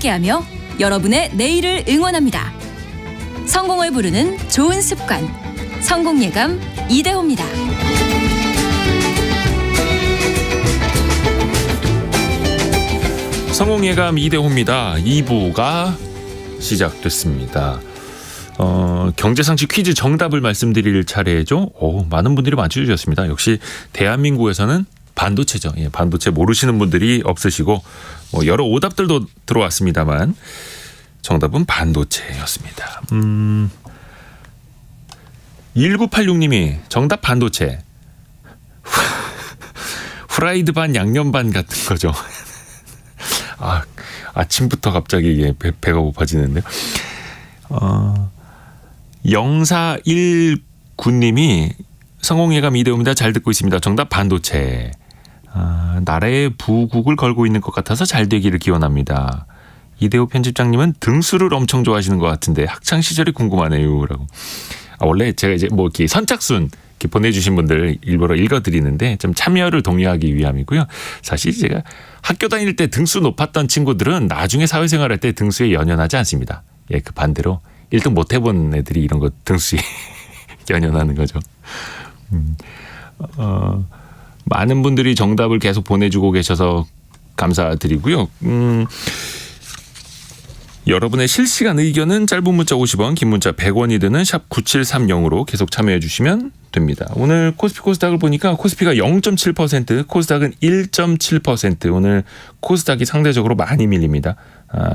함께하며 여러분의 내일을 응원합니다. 성공을 부르는 좋은 습관, 성공예감 이대호입니다. 성공예감 이대호입니다. 2부가 시작됐습니다. 경제상식 퀴즈 정답을 말씀드릴 차례죠. 많은 분들이 맞춰주셨습니다. 역시 대한민국에서는 반도체죠. 반도체 모르시는 분들이 없으시고 여러 오답들도 들어왔습니다만 정답은 반도체였습니다. 1986님이 정답 반도체. 후라이드 반 양념 반 같은 거죠. 아침부터 갑자기 배가 고파지는데요. 0419님이 성공예감 이대호입니다. 잘 듣고 있습니다. 정답 반도체. 나라의 부국을 걸고 있는 것 같아서 잘 되기를 기원합니다. 이대호 편집장님은 등수를 엄청 좋아하시는 것 같은데 학창 시절이 궁금하네요라고. 원래 제가 이제 이렇게 선착순 이렇게 보내주신 분들 일부러 읽어드리는데 좀 참여를 독려하기 위함이고요. 사실 제가 학교 다닐 때 등수 높았던 친구들은 나중에 사회생활할 때 등수에 연연하지 않습니다. 그 반대로 1등 못 해본 애들이 이런 거 등수에 연연하는 거죠. 많은 분들이 정답을 계속 보내주고 계셔서 감사드리고요. 여러분의 실시간 의견은 짧은 문자 50원, 긴 문자 100원이 드는 샵 9730으로 계속 참여해 주시면 됩니다. 오늘 코스피 코스닥을 보니까 코스피가 0.7%, 코스닥은 1.7%. 오늘 코스닥이 상대적으로 많이 밀립니다.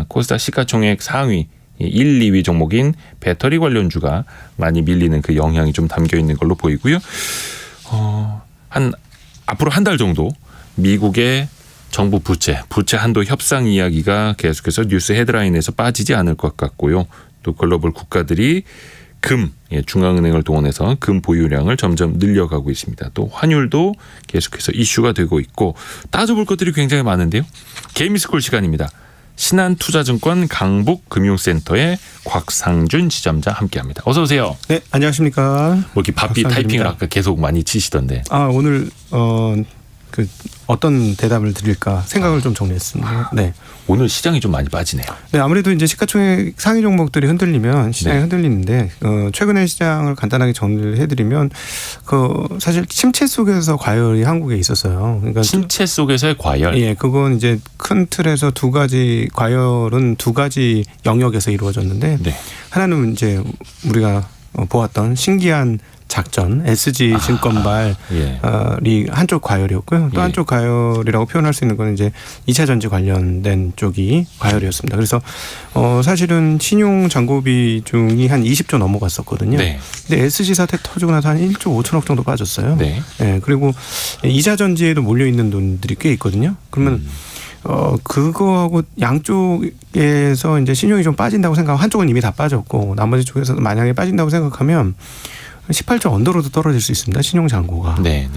코스닥 시가총액 상위 1, 2위 종목인 배터리 관련주가 많이 밀리는 그 영향이 좀 담겨 있는 걸로 보이고요. 앞으로 한 달 정도 미국의 정부 부채 한도 협상 이야기가 계속해서 뉴스 헤드라인에서 빠지지 않을 것 같고요. 또 글로벌 국가들이 중앙은행을 동원해서 금 보유량을 점점 늘려가고 있습니다. 또 환율도 계속해서 이슈가 되고 있고 따져볼 것들이 굉장히 많은데요. 개미스쿨 시간입니다. 신한투자증권 강북금융센터의 곽상준 지점장 함께합니다. 어서 오세요. 네, 안녕하십니까. 이렇게 바삐 타이핑을 아까 계속 많이 치시던데. 오늘 어떤 대답을 드릴까 생각을 좀 정리했습니다. 네. 오늘 시장이 좀 많이 빠지네요. 네, 아무래도 이제 시가총액 상위 종목들이 흔들리면 시장이 흔들리는데 최근의 시장을 간단하게 정리를 해드리면 사실 침체 속에서 과열이 한국에 있었어요. 그러니까 침체 속에서의 과열. 예, 그건 이제 큰 틀에서 과열은 두 가지 영역에서 이루어졌는데 하나는 이제 우리가 보았던 신기한 작전 SG 증권발이 한쪽 과열이었고요. 또 한쪽 과열이라고 표현할 수 있는 건 이제 2차 전지 관련된 쪽이 과열이었습니다. 그래서 사실은 신용 잔고 비중이 한 20조 넘어갔었거든요. 근데 SG 사태 터지고 나서 한 1조 5천억 정도 빠졌어요. 그리고 2차 전지에도 몰려 있는 돈들이 꽤 있거든요. 그러면 그거하고 양쪽에서 이제 신용이 좀 빠진다고 생각하면 한쪽은 이미 다 빠졌고 나머지 쪽에서도 만약에 빠진다고 생각하면 18조 언더로도 떨어질 수 있습니다. 신용 잔고가. 근데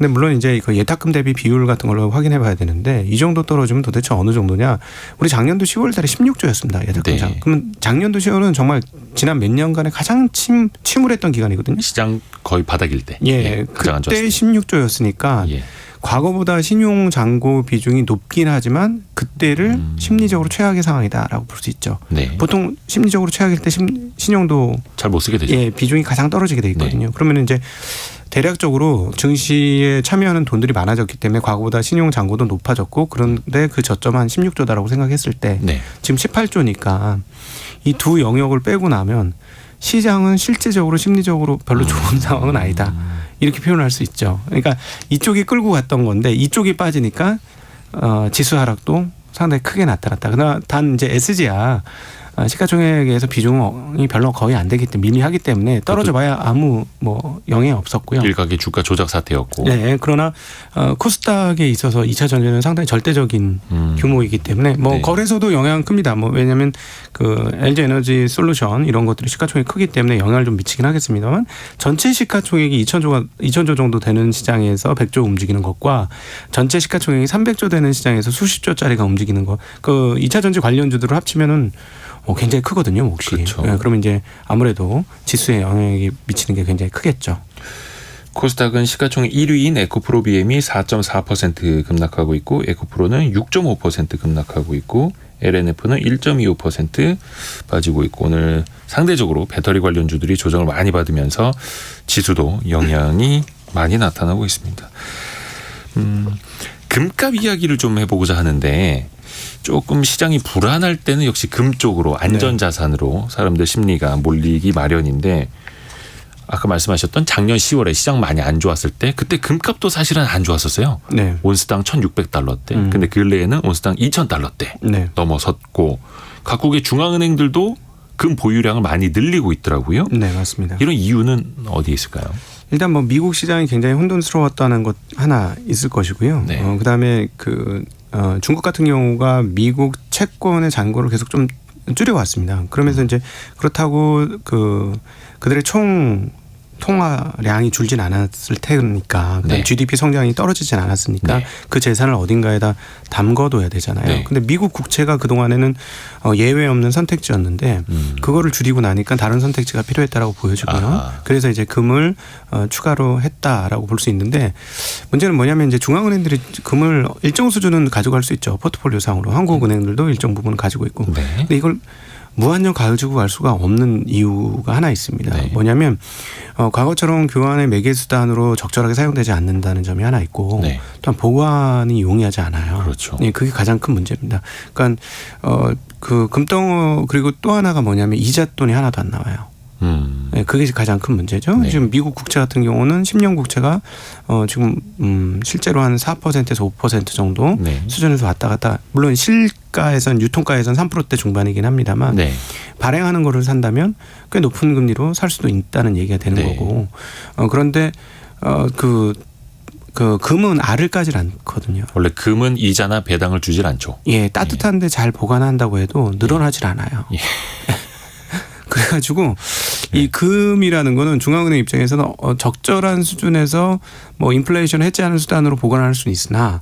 물론 이제 그 예탁금 대비 비율 같은 걸로 확인해 봐야 되는데 이 정도 떨어지면 도대체 어느 정도냐. 우리 작년도 10월 달에 16조였습니다. 예탁금 잔고. 그러면 작년도 10월은 정말 지난 몇 년간에 가장 침울했던 기간이거든요. 시장 거의 바닥일 때. 그때 16조였으니까 과거보다 신용 잔고 비중이 높긴 하지만 그때를 심리적으로 최악의 상황이다라고 볼 수 있죠. 보통 심리적으로 최악일 때 신용도 잘 못 쓰게 되죠. 비중이 가장 떨어지게 돼 있거든요. 그러면 이제 대략적으로 증시에 참여하는 돈들이 많아졌기 때문에 과거보다 신용 잔고도 높아졌고 그런데 그 저점 한 16조다라고 생각했을 때 지금 18조니까 이 두 영역을 빼고 나면 시장은 실제적으로 심리적으로 별로 좋은 상황은 아니다. 이렇게 표현할 수 있죠. 그러니까 이쪽이 끌고 갔던 건데 이쪽이 빠지니까 지수 하락도 상당히 크게 나타났다. 그러나 단 이제 SG야 시가총액에서 비중이 별로 거의 안 되기 때문에 미미하기 때문에 떨어져봐야 아무 영향이 없었고요. 일각의 주가 조작 사태였고. 그러나 코스닥에 있어서 2차 전지는 상당히 절대적인 규모이기 때문에 거래소도 영향은 큽니다. 왜냐하면 그 LG 에너지 솔루션 이런 것들이 시가총액이 크기 때문에 영향을 좀 미치긴 하겠습니다만 전체 시가총액이 2,000조 정도 되는 시장에서 100조 움직이는 것과 전체 시가총액이 300조 되는 시장에서 수십조짜리가 움직이는 것, 그 2차 전지 관련주들을 합치면은 굉장히 크거든요, 몫이. 그렇죠. 그러면 이제 아무래도 지수에 영향이 미치는 게 굉장히 크겠죠. 코스닥은 시가총액 1위인 에코프로 BM이 4.4% 급락하고 있고 에코프로는 6.5% 급락하고 있고 LNF는 1.25% 빠지고 있고 오늘 상대적으로 배터리 관련주들이 조정을 많이 받으면서 지수도 영향이 많이 나타나고 있습니다. 금값 이야기를 좀 해보고자 하는데 조금 시장이 불안할 때는 역시 금 쪽으로 안전자산으로 사람들 심리가 몰리기 마련인데 아까 말씀하셨던 작년 10월에 시장 많이 안 좋았을 때 그때 금값도 사실은 안 좋았었어요. 네. 온스당 1,600달러대. 근데 근래에는 온스당 2,000달러대 네. 넘어섰고 각국의 중앙은행들도 금 보유량을 많이 늘리고 있더라고요. 네, 맞습니다. 이런 이유는 어디에 있을까요? 일단 뭐 미국 시장이 굉장히 혼돈스러웠다는 것 하나 있을 것이고요. 네. 그다음에 중국 같은 경우가 미국 채권의 잔고를 계속 좀 줄여왔습니다. 그러면서 이제 그렇다고 그들의 총 통화량이 줄진 않았을 테니까 네. GDP 성장이 떨어지진 않았으니까 네. 그 재산을 어딘가에다 담궈둬야 되잖아요. 네. 근데 미국 국채가 그동안에는 예외 없는 선택지였는데 그거를 줄이고 나니까 다른 선택지가 필요했다라고 보여지고요. 아하. 그래서 이제 금을 추가로 했다라고 볼 수 있는데 문제는 뭐냐면 이제 중앙은행들이 금을 일정 수준은 가져갈 수 있죠. 포트폴리오상으로 한국은행들도 일정 부분 가지고 있고. 네. 근데 이걸 무한정 가지고 갈 수가 없는 이유가 하나 있습니다. 네. 뭐냐면 과거처럼 교환의 매개 수단으로 적절하게 사용되지 않는다는 점이 하나 있고 네. 또한 보관이 용이하지 않아요. 그렇죠. 네, 그게 가장 큰 문제입니다. 그러니까 그 금덩어 그리고 또 하나가 뭐냐면 이자 돈이 하나도 안 나와요. 네, 그게 가장 큰 문제죠. 네. 지금 미국 국채 같은 경우는 10년 국채가 지금 실제로 한 4%에서 5% 정도 네. 수준에서 왔다 갔다. 물론 실가에선 유통가에선 3%대 중반이긴 합니다만 네. 발행하는 거를 산다면 꽤 높은 금리로 살 수도 있다는 얘기가 되는 네. 거고. 그런데 금은 알을 까질 않거든요. 원래 금은 이자나 배당을 주질 않죠. 예, 따뜻한데 잘 보관한다고 해도 늘어나질 않아요. 예. 그래가지고 이 금이라는 거는 중앙은행 입장에서는 적절한 수준에서 뭐 인플레이션 해지하는 수단으로 보관할 수는 있으나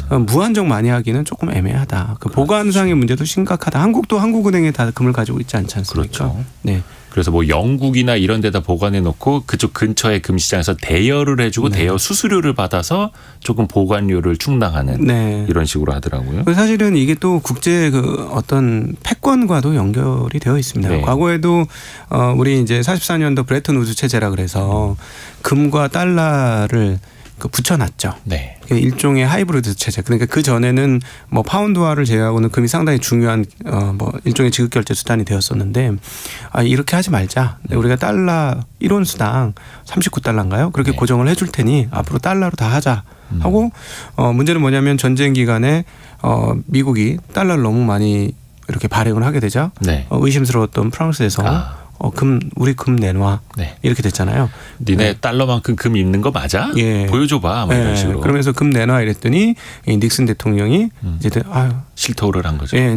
무한정 많이 하기는 조금 애매하다. 그 보관상의 문제도 심각하다. 한국도 한국은행에 다 금을 가지고 있지 않지 않습니까? 그렇죠. 네. 그래서 뭐 영국이나 이런 데다 보관해 놓고 그쪽 근처의 금시장에서 대여를 해주고 대여 수수료를 받아서 조금 보관료를 충당하는 네. 이런 식으로 하더라고요. 사실은 이게 또 국제 어떤 패권과도 연결이 되어 있습니다. 네. 과거에도 우리 이제 44년도 브레튼 우드 체제라 그래서 금과 달러를 붙여놨죠. 네. 일종의 하이브리드 체제. 그러니까 그 전에는 뭐 파운드화를 제외하고는 금이 상당히 중요한 뭐 일종의 지급 결제 수단이 되었었는데 이렇게 하지 말자. 우리가 달러 1온수당 39달러인가요? 그렇게 네. 고정을 해줄 테니 앞으로 달러로 다 하자 하고 문제는 뭐냐면 전쟁 기간에 미국이 달러를 너무 많이 이렇게 발행을 하게 되자 네. 의심스러웠던 프랑스에서 우리 금 내놔. 네. 이렇게 됐잖아요. 니네 달러만큼 금 있는 거 맞아? 예. 보여줘봐. 뭐 이런 식으로. 그러면서 금 내놔 이랬더니 이 닉슨 대통령이 이제 실토를 한 거죠. 예,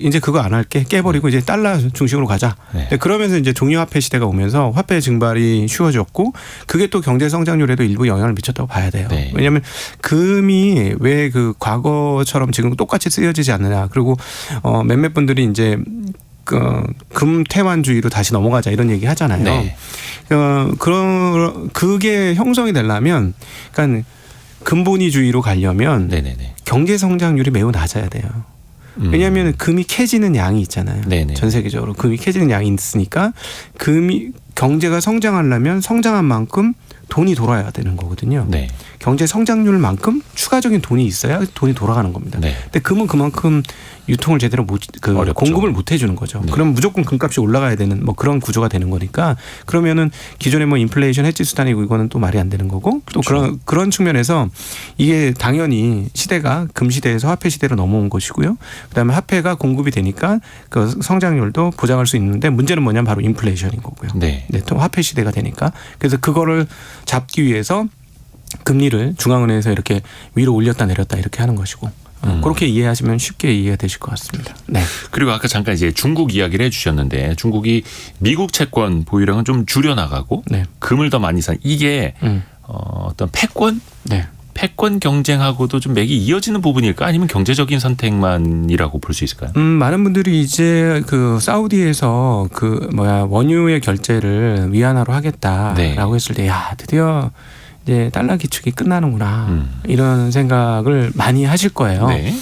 이제 그거 안 할게. 깨버리고 이제 달러 중심으로 가자. 네. 그러면서 이제 종이화폐 시대가 오면서 화폐 증발이 쉬워졌고 그게 또 경제 성장률에도 일부 영향을 미쳤다고 봐야 돼요. 네. 왜냐하면 금이 왜 그 과거처럼 지금 똑같이 쓰여지지 않느냐. 그리고 몇몇 분들이 이제 금태환주의로 다시 넘어가자 이런 얘기 하잖아요. 네. 그게 형성이 되려면, 그러니까 근본위주의로 가려면 네네네. 경제 성장률이 매우 낮아야 돼요. 왜냐하면 금이 캐지는 양이 있잖아요. 네네. 전 세계적으로 금이 캐지는 양이 있으니까 경제가 성장하려면 성장한 만큼 돈이 돌아야 되는 거거든요. 네. 경제 성장률만큼 추가적인 돈이 있어야 돈이 돌아가는 겁니다. 네. 근데 금은 그만큼 유통을 제대로 어렵죠. 공급을 못 해주는 거죠. 네. 그럼 무조건 금값이 올라가야 되는 뭐 그런 구조가 되는 거니까 그러면은 기존에 뭐 인플레이션 해지 수단이고 이거는 또 말이 안 되는 거고 또 그렇죠. 그런 측면에서 이게 당연히 시대가 금 시대에서 화폐 시대로 넘어온 것이고요. 그다음에 화폐가 공급이 되니까 그 성장률도 보장할 수 있는데 문제는 뭐냐면 바로 인플레이션인 거고요. 네. 네, 또 화폐 시대가 되니까 그래서 그거를 잡기 위해서 금리를 중앙은행에서 이렇게 위로 올렸다 내렸다 이렇게 하는 것이고 그렇게 이해하시면 쉽게 이해가 되실 것 같습니다. 네. 그리고 아까 잠깐 이제 중국 이야기를 해주셨는데 중국이 미국 채권 보유량은 좀 줄여나가고 네. 금을 더 많이 산 이게 어떤 패권? 네. 패권 경쟁하고도 좀 맥이 이어지는 부분일까 아니면 경제적인 선택만이라고 볼 수 있을까요? 많은 분들이 이제 그 사우디에서 원유의 결제를 위안화로 하겠다라고 네. 했을 때 야 드디어 이제 달러 기축이 끝나는구나 이런 생각을 많이 하실 거예요. 네.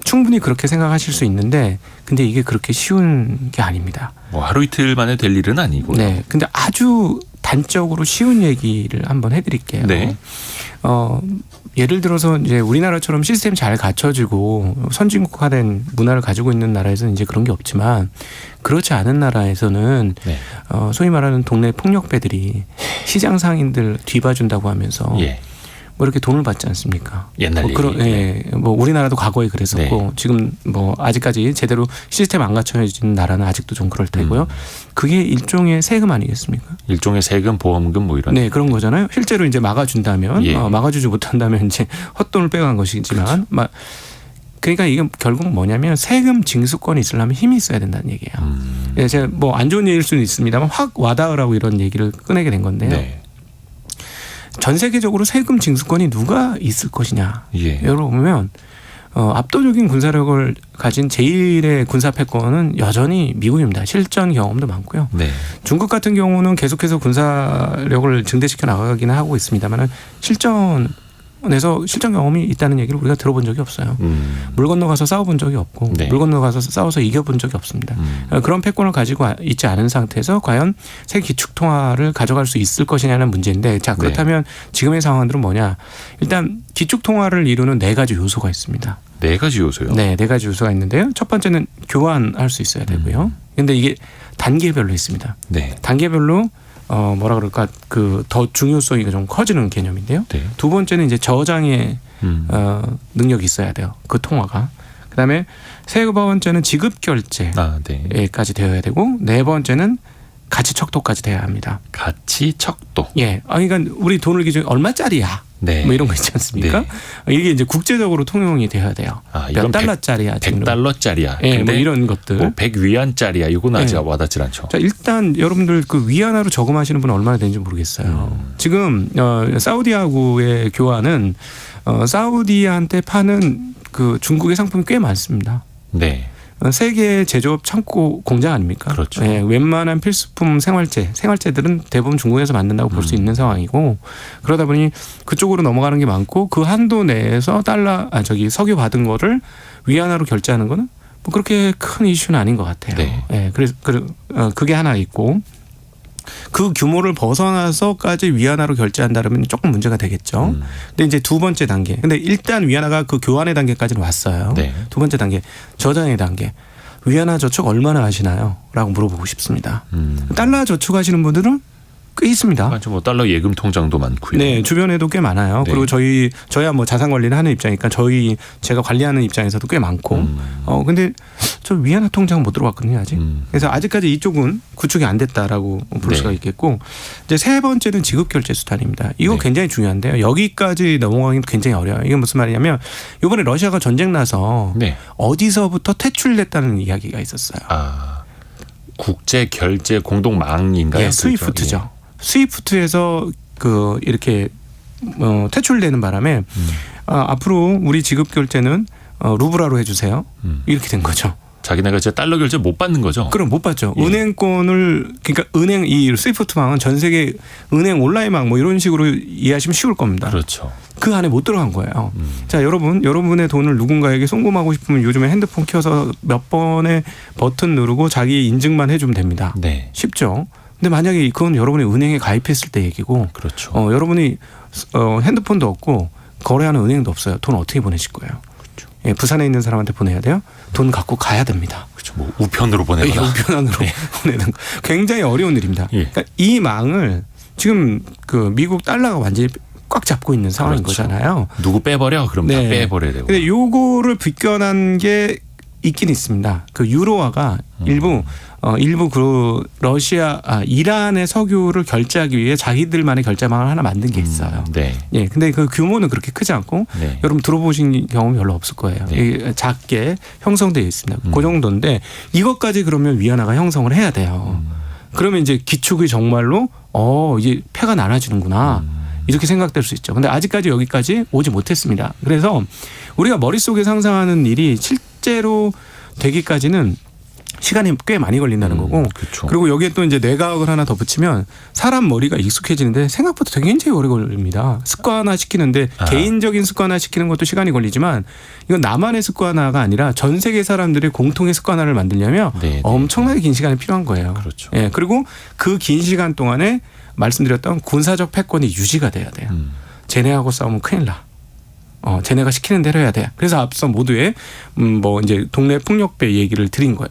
충분히 그렇게 생각하실 수 있는데 근데 이게 그렇게 쉬운 게 아닙니다. 뭐 하루 이틀 만에 될 일은 아니고. 네. 근데 아주 단적으로 쉬운 얘기를 한번 해드릴게요. 네. 예를 들어서 이제 우리나라처럼 시스템 잘 갖춰지고 선진국화된 문화를 가지고 있는 나라에서는 이제 그런 게 없지만 그렇지 않은 나라에서는 네. 소위 말하는 동네 폭력배들이 시장 상인들 뒤봐준다고 하면서 예. 뭐 이렇게 돈을 받지 않습니까? 옛날 뭐 그런, 얘기. 예, 뭐 우리나라도 과거에 그랬었고 네. 지금 뭐 아직까지 제대로 시스템 안 갖춰진 나라는 아직도 좀 그럴 테고요. 그게 일종의 세금 아니겠습니까? 일종의 세금, 보험금 뭐 이런. 네, 그런 거잖아요. 실제로 이제 막아준다면 예. 막아주지 못한다면 이제 헛돈을 빼간 것이지만 그러니까 이게 결국 뭐냐면 세금 징수권이 있으려면 힘이 있어야 된다는 얘기예요. 예, 제가 뭐 안 좋은 얘기일 수는 있습니다만 확 와닿으라고 이런 얘기를 꺼내게 된 건데요. 네. 전 세계적으로 세금 징수권이 누가 있을 것이냐. 예. 여러분 압도적인 군사력을 가진 제1의 군사 패권은 여전히 미국입니다. 실전 경험도 많고요. 네. 중국 같은 경우는 계속해서 군사력을 증대시켜 나가기는 하고 있습니다만 실전에서 실전 경험이 있다는 얘기를 우리가 들어본 적이 없어요. 물 건너가서 싸워본 적이 없고 네. 물 건너가서 싸워서 이겨본 적이 없습니다. 그런 패권을 가지고 있지 않은 상태에서 과연 세계 기축통화를 가져갈 수 있을 것이냐는 문제인데 자 그렇다면 지금의 상황들은 뭐냐. 일단 기축통화를 이루는 4가지 요소가 있습니다. 4가지 요소요? 네, 4가지 요소가 있는데요. 첫 번째는 교환할 수 있어야 되고요. 그런데 이게 단계별로 있습니다. 네. 단계별로 뭐라 그럴까 더 중요성이 좀 커지는 개념인데요. 네. 두 번째는 이제 저장의 능력이 있어야 돼요. 그 통화가. 그다음에 세 번째는 지급 결제까지 네. 되어야 되고 네 번째는 가치 척도까지 돼야 합니다. 가치 척도. 예, 그러니까 우리 돈을 기준 얼마짜리야. 네. 뭐 이런 거 있지 않습니까? 네. 이게 이제 국제적으로 통용이 돼야 돼요. 몇 이건 달러짜리야. 100달러짜리야. 예, 뭐 이런 것들. 뭐 100위안짜리야. 이건 아직 네. 와닿질 않죠. 자, 일단 여러분들 그 위안화로 저금하시는 분은 얼마나 되는지 모르겠어요. 지금 사우디하고의 교환은 사우디한테 파는 그 중국의 상품이 꽤 많습니다. 네. 세계 제조업 창고 공장 아닙니까? 그렇죠. 예, 웬만한 필수품 생활재들은 대부분 중국에서 만든다고 볼 수 있는 상황이고 그러다 보니 그쪽으로 넘어가는 게 많고 그 한도 내에서 석유 받은 거를 위안화로 결제하는 거는 뭐 그렇게 큰 이슈는 아닌 것 같아요. 네. 예, 그래서 그게 하나 있고 그 규모를 벗어나서까지 위안화로 결제한다면 조금 문제가 되겠죠. 근데 이제 두 번째 단계. 근데 일단 위안화가 그 교환의 단계까지는 왔어요. 네. 두 번째 단계, 저장의 단계. 위안화 저축 얼마나 하시나요? 라고 물어보고 싶습니다. 달러 저축하시는 분들은 꽤 있습니다. 뭐 달러 예금 통장도 많고요. 네, 주변에도 꽤 많아요. 네. 그리고 저희야 뭐 자산 관리를 하는 입장이니까 제가 관리하는 입장에서도 꽤 많고. 근데 저 위안화 통장 못 들어갔거든요 아직. 그래서 아직까지 이쪽은 구축이 안 됐다라고 볼 네. 수가 있겠고. 이제 세 번째는 지급 결제 수단입니다. 이거 네. 굉장히 중요한데요. 여기까지 넘어가기는 굉장히 어려워요. 이게 무슨 말이냐면 이번에 러시아가 전쟁 나서 네. 어디서부터 퇴출됐다는 이야기가 있었어요. 국제 결제 공동망인가요? 예, 스위프트죠. 스위프트에서 이렇게 퇴출되는 바람에 앞으로 우리 지급 결제는 루블화로 해주세요. 이렇게 된 거죠. 자기네가 이제 달러 결제 못 받는 거죠? 그럼 못 받죠. 예. 은행권을 그러니까 이 스위프트망은 전 세계 은행 온라인망 뭐 이런 식으로 이해하시면 쉬울 겁니다. 그렇죠. 그 안에 못 들어간 거예요. 자, 여러분의 돈을 누군가에게 송금하고 싶으면 요즘에 핸드폰 켜서 몇 번의 버튼 누르고 자기 인증만 해주면 됩니다. 네. 쉽죠. 근데 만약에 그건 여러분이 은행에 가입했을 때 얘기고, 그렇죠. 여러분이 핸드폰도 없고 거래하는 은행도 없어요. 돈 어떻게 보내실 거예요? 그렇죠. 예, 부산에 있는 사람한테 보내야 돼요. 돈 갖고 가야 됩니다. 그렇죠. 뭐 우편으로 보내거나. 우편으로 보내는 거 굉장히 어려운 일입니다. 예. 그러니까 이 망을 지금 그 미국 달러가 완전히 꽉 잡고 있는 상황인 그렇죠. 거잖아요. 누구 빼버려? 그럼 다 빼버려야 되고. 근데 요거를 비껴난 게 있긴 있습니다. 그 유로화가 일부 그 이란의 석유를 결제하기 위해 자기들만의 결제망을 하나 만든 게 있어요. 네. 예, 근데 그 규모는 그렇게 크지 않고 네. 여러분 들어보신 경험이 별로 없을 거예요. 네. 작게 형성되어 있습니다. 그 정도인데 이것까지 그러면 위안화가 형성을 해야 돼요. 그러면 이제 기축이 정말로 이제 패가 나눠지는구나. 이렇게 생각될 수 있죠. 근데 아직까지 여기까지 오지 못했습니다. 그래서 우리가 머릿속에 상상하는 일이 실제로 되기까지는 시간이 꽤 많이 걸린다는 거고. 그렇죠. 그리고 여기에 또 이제 뇌과학을 하나 덧붙이면 사람 머리가 익숙해지는데 생각보다 되게 굉장히 오래 걸립니다. 습관화 시키는데 개인적인 습관화 시키는 것도 시간이 걸리지만 이건 나만의 습관화가 아니라 전 세계 사람들이 공통의 습관화를 만들려면 네. 엄청나게 긴 시간이 필요한 거예요. 그렇죠. 예, 그리고 그 긴 시간 동안에 말씀드렸던 군사적 패권이 유지가 돼야 돼요. 쟤네하고 싸우면 큰일 나. 쟤네가 시키는 대로 해야 돼. 그래서 앞서 모두의 뭐 이제 동네 폭력배 얘기를 드린 거예요.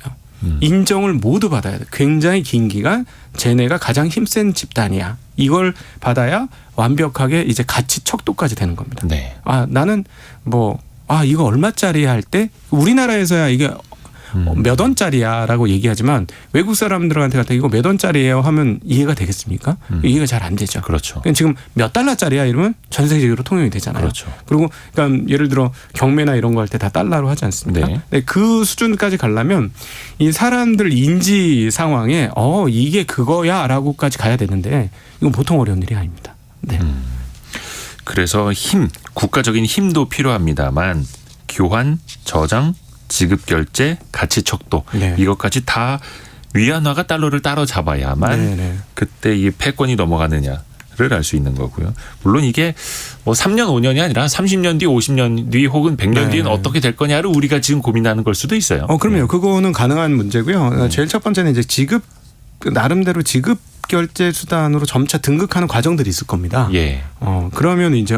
인정을 모두 받아야 돼. 굉장히 긴 기간 쟤네가 가장 힘센 집단이야. 이걸 받아야 완벽하게 이제 가치 척도까지 되는 겁니다. 네. 나는 이거 얼마짜리야 할 때 우리나라에서야 이게 몇 원짜리야라고 얘기하지만 외국 사람들한테 갖다 이거 몇 원짜리예요 하면 이해가 되겠습니까? 이해가 잘 안 되죠. 그렇죠. 그러니까 지금 몇 달러짜리야 이러면 전 세계적으로 통용이 되잖아요. 그렇죠. 그리고 그러니까 예를 들어 경매나 이런 거 할 때 다 달러로 하지 않습니까? 네. 근데 그 수준까지 가려면 이 사람들 인지 상황에 이게 그거야라고까지 가야 되는데 이건 보통 어려운 일이 아닙니다. 네. 그래서 국가적인 힘도 필요합니다만 교환, 저장, 지급 결제, 가치 척도 네. 이것까지 다 위안화가 달러를 따라잡아야만 네. 그때 이 패권이 넘어가느냐를 알 수 있는 거고요. 물론 이게 뭐 3년 5년이 아니라 30년 뒤 50년 뒤 혹은 100년 네. 뒤는 어떻게 될 거냐를 우리가 지금 고민하는 걸 수도 있어요. 그럼요. 그거는 가능한 문제고요. 제일 첫 번째는 이제 나름대로 지급 결제 수단으로 점차 등극하는 과정들이 있을 겁니다. 예. 그러면 이제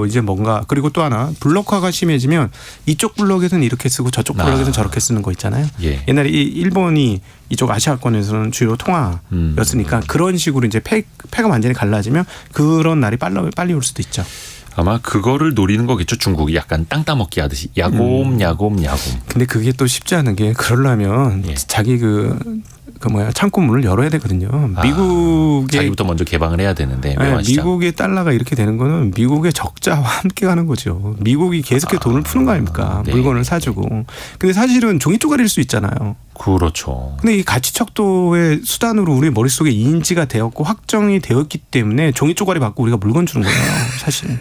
이제 뭔가 그리고 또 하나 블록화가 심해지면 이쪽 블록에서는 이렇게 쓰고 저쪽 블록에서는 저렇게 쓰는 거 있잖아요. 예. 옛날에 일본이 이쪽 아시아권에서는 주요 통화였으니까 그런 식으로 이제 패가 완전히 갈라지면 그런 날이 빨리 올 수도 있죠. 아마 그거를 노리는 거겠죠. 중국이 약간 땅 따먹기 하듯이 야곰. 근데 그게 또 쉽지 않은 게 그러려면 예. 자기 창고 문을 열어야 되거든요. 미국의 자기부터 먼저 개방을 해야 되는데 미국의 달러가 이렇게 되는 거는 미국의 적자와 함께 가는 거죠. 미국이 계속해서 돈을 푸는 거 아닙니까? 네. 물건을 사주고. 근데 사실은 종이 쪼가리일 수 있잖아요. 그렇죠. 근데 이 가치 척도의 수단으로 우리 머릿속에 인지가 되었고 확정이 되었기 때문에 종이 쪼가리 받고 우리가 물건 주는 거예요. 사실.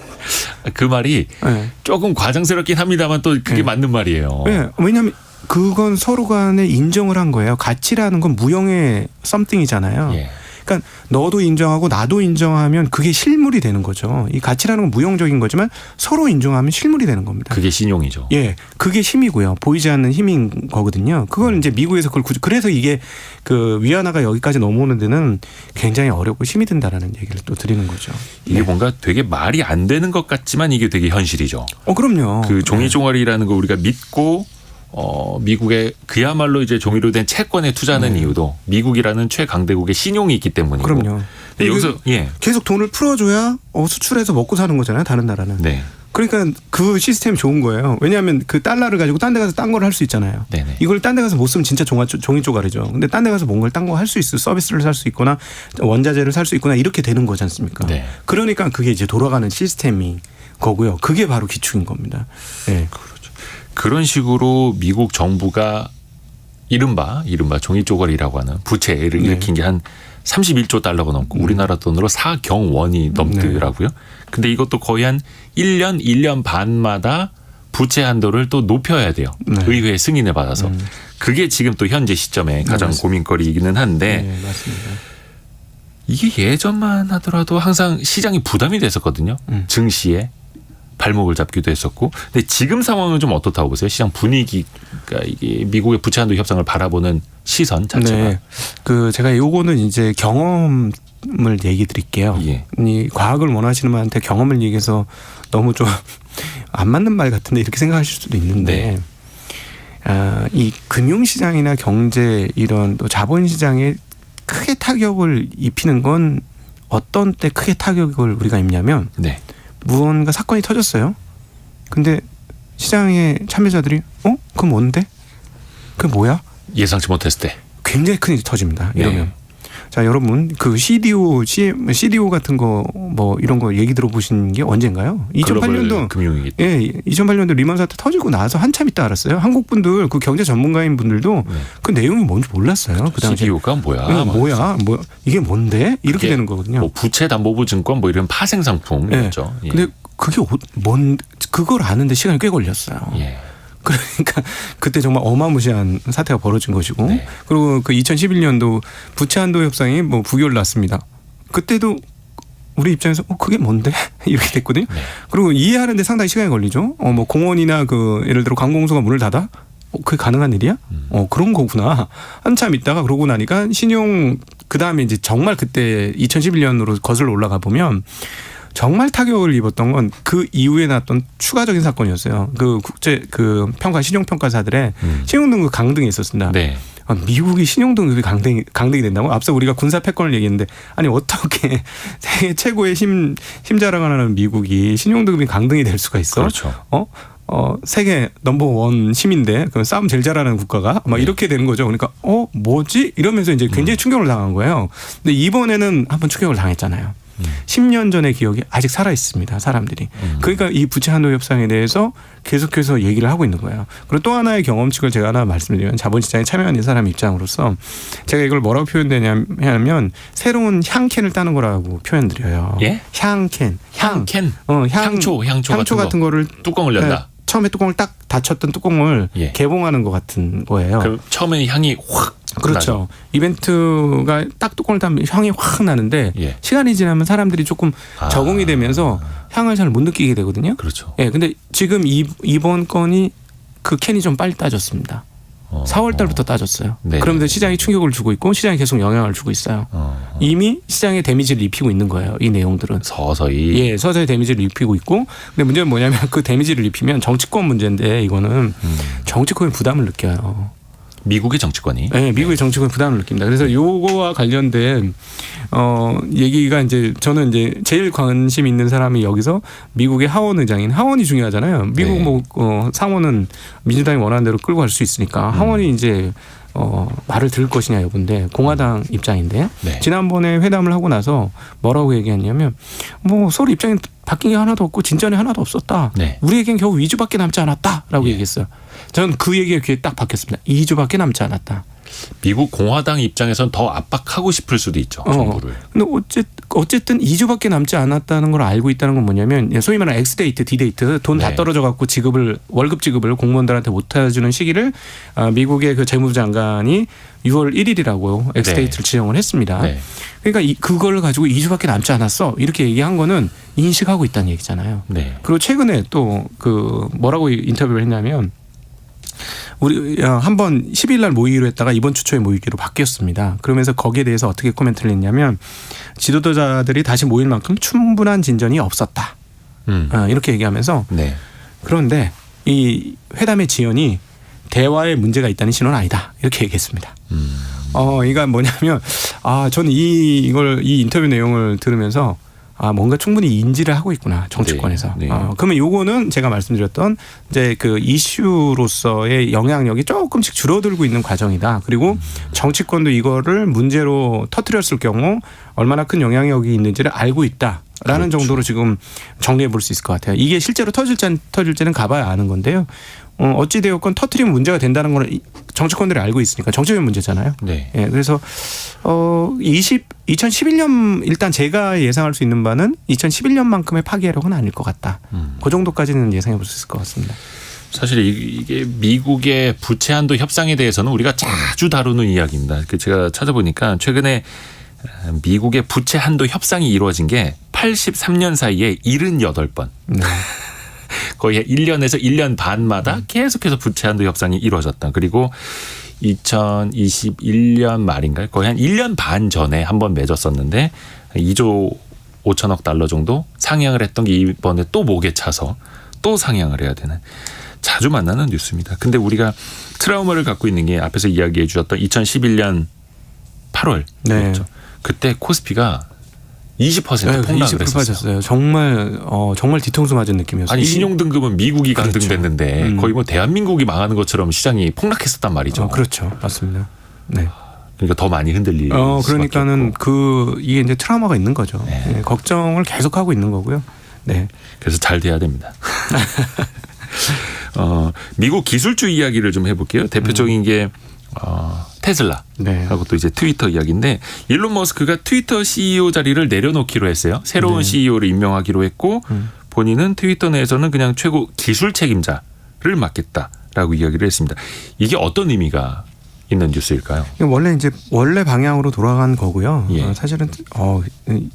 그 말이 네. 조금 과장스럽긴 합니다만 또 그게 맞는 말이에요. 네. 왜냐하면 그건 서로 간에 인정을 한 거예요. 가치라는 건 무형의 썸띵이잖아요. 예. 그러니까 너도 인정하고 나도 인정하면 그게 실물이 되는 거죠. 이 가치라는 건 무형적인 거지만 서로 인정하면 실물이 되는 겁니다. 그게 신용이죠. 예, 그게 힘이고요. 보이지 않는 힘인 거거든요. 그걸 이제 미국에서 그래서 이게 그 위안화가 여기까지 넘어오는 데는 굉장히 어렵고 힘이 든다라는 얘기를 또 드리는 거죠. 이게 뭔가 되게 말이 안 되는 것 같지만 이게 되게 현실이죠. 그럼요. 그 종이 종아리라는 거 우리가 믿고 미국의 그야말로 이제 종이로 된 채권에 투자하는 이유도 미국이라는 최강대국의 신용이 있기 때문이고. 그럼요. 여기서 계속 돈을 풀어줘야 수출해서 먹고 사는 거잖아요. 다른 나라는. 네. 그러니까 그 시스템이 좋은 거예요. 왜냐하면 그 달러를 가지고 딴 데 가서 딴 걸 할 수 있잖아요. 네네. 이걸 딴 데 가서 못 쓰면 진짜 종이 쪼가리죠. 근데 딴 데 가서 뭔가를 딴 거 할 수 있어. 서비스를 살 수 있거나 원자재를 살 수 있거나 이렇게 되는 거지 않습니까? 네. 그러니까 그게 이제 돌아가는 시스템이 거고요. 그게 바로 기축인 겁니다. 네. 그런 식으로 미국 정부가 이른바 종이 쪼가리라고 하는 부채를 일으킨 게 한 31조 달러가 넘고 우리나라 돈으로 4경 원이 넘더라고요. 근데 이것도 거의 한 1년 반마다 부채 한도를 또 높여야 돼요. 네. 의회 승인을 받아서. 그게 지금 또 현재 시점에 가장 고민거리이기는 한데 네, 맞습니다. 이게 예전만 하더라도 항상 시장이 부담이 됐었거든요. 증시에. 발목을 잡기도 했었고. 근데 지금 상황은 좀 어떻다고 보세요? 시장 분위기가 이게 미국의 부채 한도 협상을 바라보는 시선 자체가. 네. 제가 요거는 이제 경험을 얘기 드릴게요. 예. 이 과학을 원하시는 분한테 경험을 얘기해서 너무 좀 안 맞는 말 같은데 이렇게 생각하실 수도 있는데 이 금융시장이나 경제 이런 또 자본시장에 크게 타격을 입히는 건 어떤 때 크게 타격을 우리가 입냐면 네. 무언가 사건이 터졌어요. 근데 시장의 참여자들이 그건 뭔데? 그게 뭐야? 예상치 못했을 때. 굉장히 큰 일이 터집니다. 이러면. 네. 자, 여러분 그 CDO 같은 거 뭐 이런 거 얘기 들어보신 게 언젠가요? 2008년도 금융위기. 예, 2008년도 리먼 사태 터지고 나서 한참 있다 알았어요. 한국 분들 그 경제 전문가인 분들도 그 내용이 뭔지 몰랐어요. 그 당시에. CDO가 뭐야? 이게 뭔데? 이렇게 되는 거거든요. 뭐 부채담보부증권 뭐 이런 파생 상품이었죠. 예. 근데 그게 그걸 아는데 시간이 꽤 걸렸어요. 예. 그러니까 그때 정말 어마무시한 사태가 벌어진 것이고 네. 그리고 그 2011년도 부채 한도 협상이 뭐 부결 났습니다. 그때도 우리 입장에서 그게 뭔데 이렇게 됐거든요. 네. 그리고 이해하는데 상당히 시간이 걸리죠. 뭐 공원이나 그 예를 들어 관공서가 문을 닫아? 그게 가능한 일이야? 그런 거구나. 한참 있다가 그러고 나니까 신용 그 다음에 이제 정말 그때 2011년으로 거슬러 올라가 보면 정말 타격을 입었던 건 그 이후에 났던 추가적인 사건이었어요. 그 국제 그 평가 신용평가사들의 신용등급 강등이 있었습니다. 네. 미국이 신용등급이 강등이 된다고? 앞서 우리가 군사 패권을 얘기했는데 아니 어떻게 세계 최고의 힘자랑을 하는 미국이 신용등급이 강등이 될 수가 있어? 그렇죠. 세계 넘버원 힘인데 그 싸움 제일 잘하는 국가가 막 이렇게 되는 거죠. 그러니까 뭐지? 이러면서 이제 굉장히 충격을 당한 거예요. 근데 이번에는 한번 충격을 당했잖아요. 10년 전의 기억이 아직 살아 있습니다. 사람들이. 그러니까 이 부채 한도 협상에 대해서 계속해서 얘기를 하고 있는 거예요. 그리고 또 하나의 경험칙을 제가 하나 말씀드리면 자본시장에 참여하는 사람 입장으로서 제가 이걸 뭐라고 표현되냐면 새로운 향캔을 따는 거라고 표현드려요. 예? 향캔. 향캔. 향초 같은 거를 뚜껑을 연다. 처음에 뚜껑을 딱 닫혔던 뚜껑을 예. 개봉하는 것 같은 거예요. 그럼 처음에 향이 확 그렇죠. 나죠. 이벤트가 딱 뚜껑을 닫으면 향이 확 나는데 예. 시간이 지나면 사람들이 조금 적응이 되면서 향을 잘 못 느끼게 되거든요. 그렇죠. 예, 근데 지금 이번 건이 그 캔이 좀 빨리 따졌습니다. 4월 달부터 따졌어요. 네. 그러면서 시장에 충격을 주고 있고 시장에 계속 영향을 주고 있어요. 이미 시장에 데미지를 입히고 있는 거예요. 이 내용들은. 서서히. 예, 서서히 데미지를 입히고 있고 근데 문제는 뭐냐면 그 데미지를 입히면 정치권 문제인데 이거는 정치권이 부담을 느껴요. 미국의 정치권이. 네, 미국의 정치권이 부담을 느낍니다. 그래서 요거와 관련된 얘기가 이제 저는 이제 제일 관심 있는 사람이 여기서 미국의 하원 의장인 하원이 중요하잖아요. 미국 네. 상원은 민주당이 원하는 대로 끌고 갈 수 있으니까 하원이 이제 말을 들을 것이냐 여부인데 공화당 입장인데 네. 지난번에 회담을 하고 나서 뭐라고 얘기했냐면 뭐 서로 입장이 바뀐 게 하나도 없고 진전이 하나도 없었다. 네. 우리에겐 겨우 2주밖에 남지 않았다라고 예. 얘기했어요. 저는 그 얘기가 귀에 딱 박혔습니다. 2주밖에 남지 않았다. 미국 공화당 입장에선 더 압박하고 싶을 수도 있죠. 정부를. 근데 어쨌든 2주밖에 남지 않았다는 걸 알고 있다는 건 뭐냐면 소위 말하는 X데이트, D데이트 돈 다 네. 떨어져 갖고 월급 지급을 공무원들한테 못 해주는 시기를 미국의 그 재무부 장관이 6월 1일이라고 X데이트를 지정을 했습니다. 네. 그러니까 그걸 가지고 2주밖에 남지 않았어. 이렇게 얘기한 거는 인식하고 있다는 얘기잖아요. 네. 그리고 최근에 또 그 뭐라고 인터뷰를 했냐면 우리 한번 10일 날 모이기로 했다가 이번 주 초에 모이기로 바뀌었습니다. 그러면서 거기에 대해서 어떻게 코멘트를 했냐면 지도자들이 다시 모일 만큼 충분한 진전이 없었다. 이렇게 얘기하면서 네. 그런데 이 회담의 지연이 대화에 문제가 있다는 신호는 아니다. 이렇게 얘기했습니다. 이가 뭐냐면 저는 이 인터뷰 내용을 들으면서 뭔가 충분히 인지를 하고 있구나 정치권에서. 네, 네. 그러면 요거는 제가 말씀드렸던 이제 그 이슈로서의 영향력이 조금씩 줄어들고 있는 과정이다. 그리고 정치권도 이거를 문제로 터뜨렸을 경우 얼마나 큰 영향력이 있는지를 알고 있다. 라는 그렇죠. 정도로 지금 정리해 볼 수 있을 것 같아요. 이게 실제로 터질지는 가봐야 아는 건데요. 어찌되었건 터뜨리면 문제가 된다는 걸 정치권들이 알고 있으니까 정치적인 문제잖아요. 네. 예, 그래서 2011년 일단 제가 예상할 수 있는 바는 2011년만큼의 파괴력은 아닐 것 같다. 그 정도까지는 예상해 볼 수 있을 것 같습니다. 사실 이게 미국의 부채 한도 협상에 대해서는 우리가 자주 다루는 이야기입니다. 제가 찾아보니까 최근에 미국의 부채 한도 협상이 이루어진 게 83년 사이에 78번. 네. 거의 1년에서 1년 반마다 계속해서 부채 한도 협상이 이루어졌다. 그리고 2021년 말인가요? 거의 한 1년 반 전에 한번 맺었었는데 2조 5천억 달러 정도 상향을 했던 게 이번에 또 목에 차서 또 상향을 해야 되는 자주 만나는 뉴스입니다. 근데 우리가 트라우마를 갖고 있는 게 앞에서 이야기해 주셨던 2011년 8월. 네. 그렇죠. 그때 코스피가 20% 네, 폭락을 20% 했었어요. 빠졌어요. 정말 뒤통수 맞은 느낌이었어요. 아니 신용등급은 미국이 그렇죠. 강등됐는데 거의 뭐 대한민국이 망하는 것처럼 시장이 폭락했었단 말이죠. 그렇죠. 맞습니다. 네. 그러니까 더 많이 흔들릴 그러니까는 이게 이제 트라우마가 있는 거죠. 네. 네, 걱정을 계속하고 있는 거고요. 네. 그래서 잘 돼야 됩니다. 미국 기술주 이야기를 좀 해볼게요. 대표적인 게 테슬라 네. 하고 또 이제 트위터 이야기인데 일론 머스크가 트위터 CEO 자리를 내려놓기로 했어요. 새로운 네. CEO를 임명하기로 했고 본인은 트위터 내에서는 그냥 최고 기술 책임자를 맡겠다. 라고 이야기를 했습니다. 이게 어떤 의미가 있는 뉴스일까요? 원래 방향으로 돌아간 거고요. 예. 사실은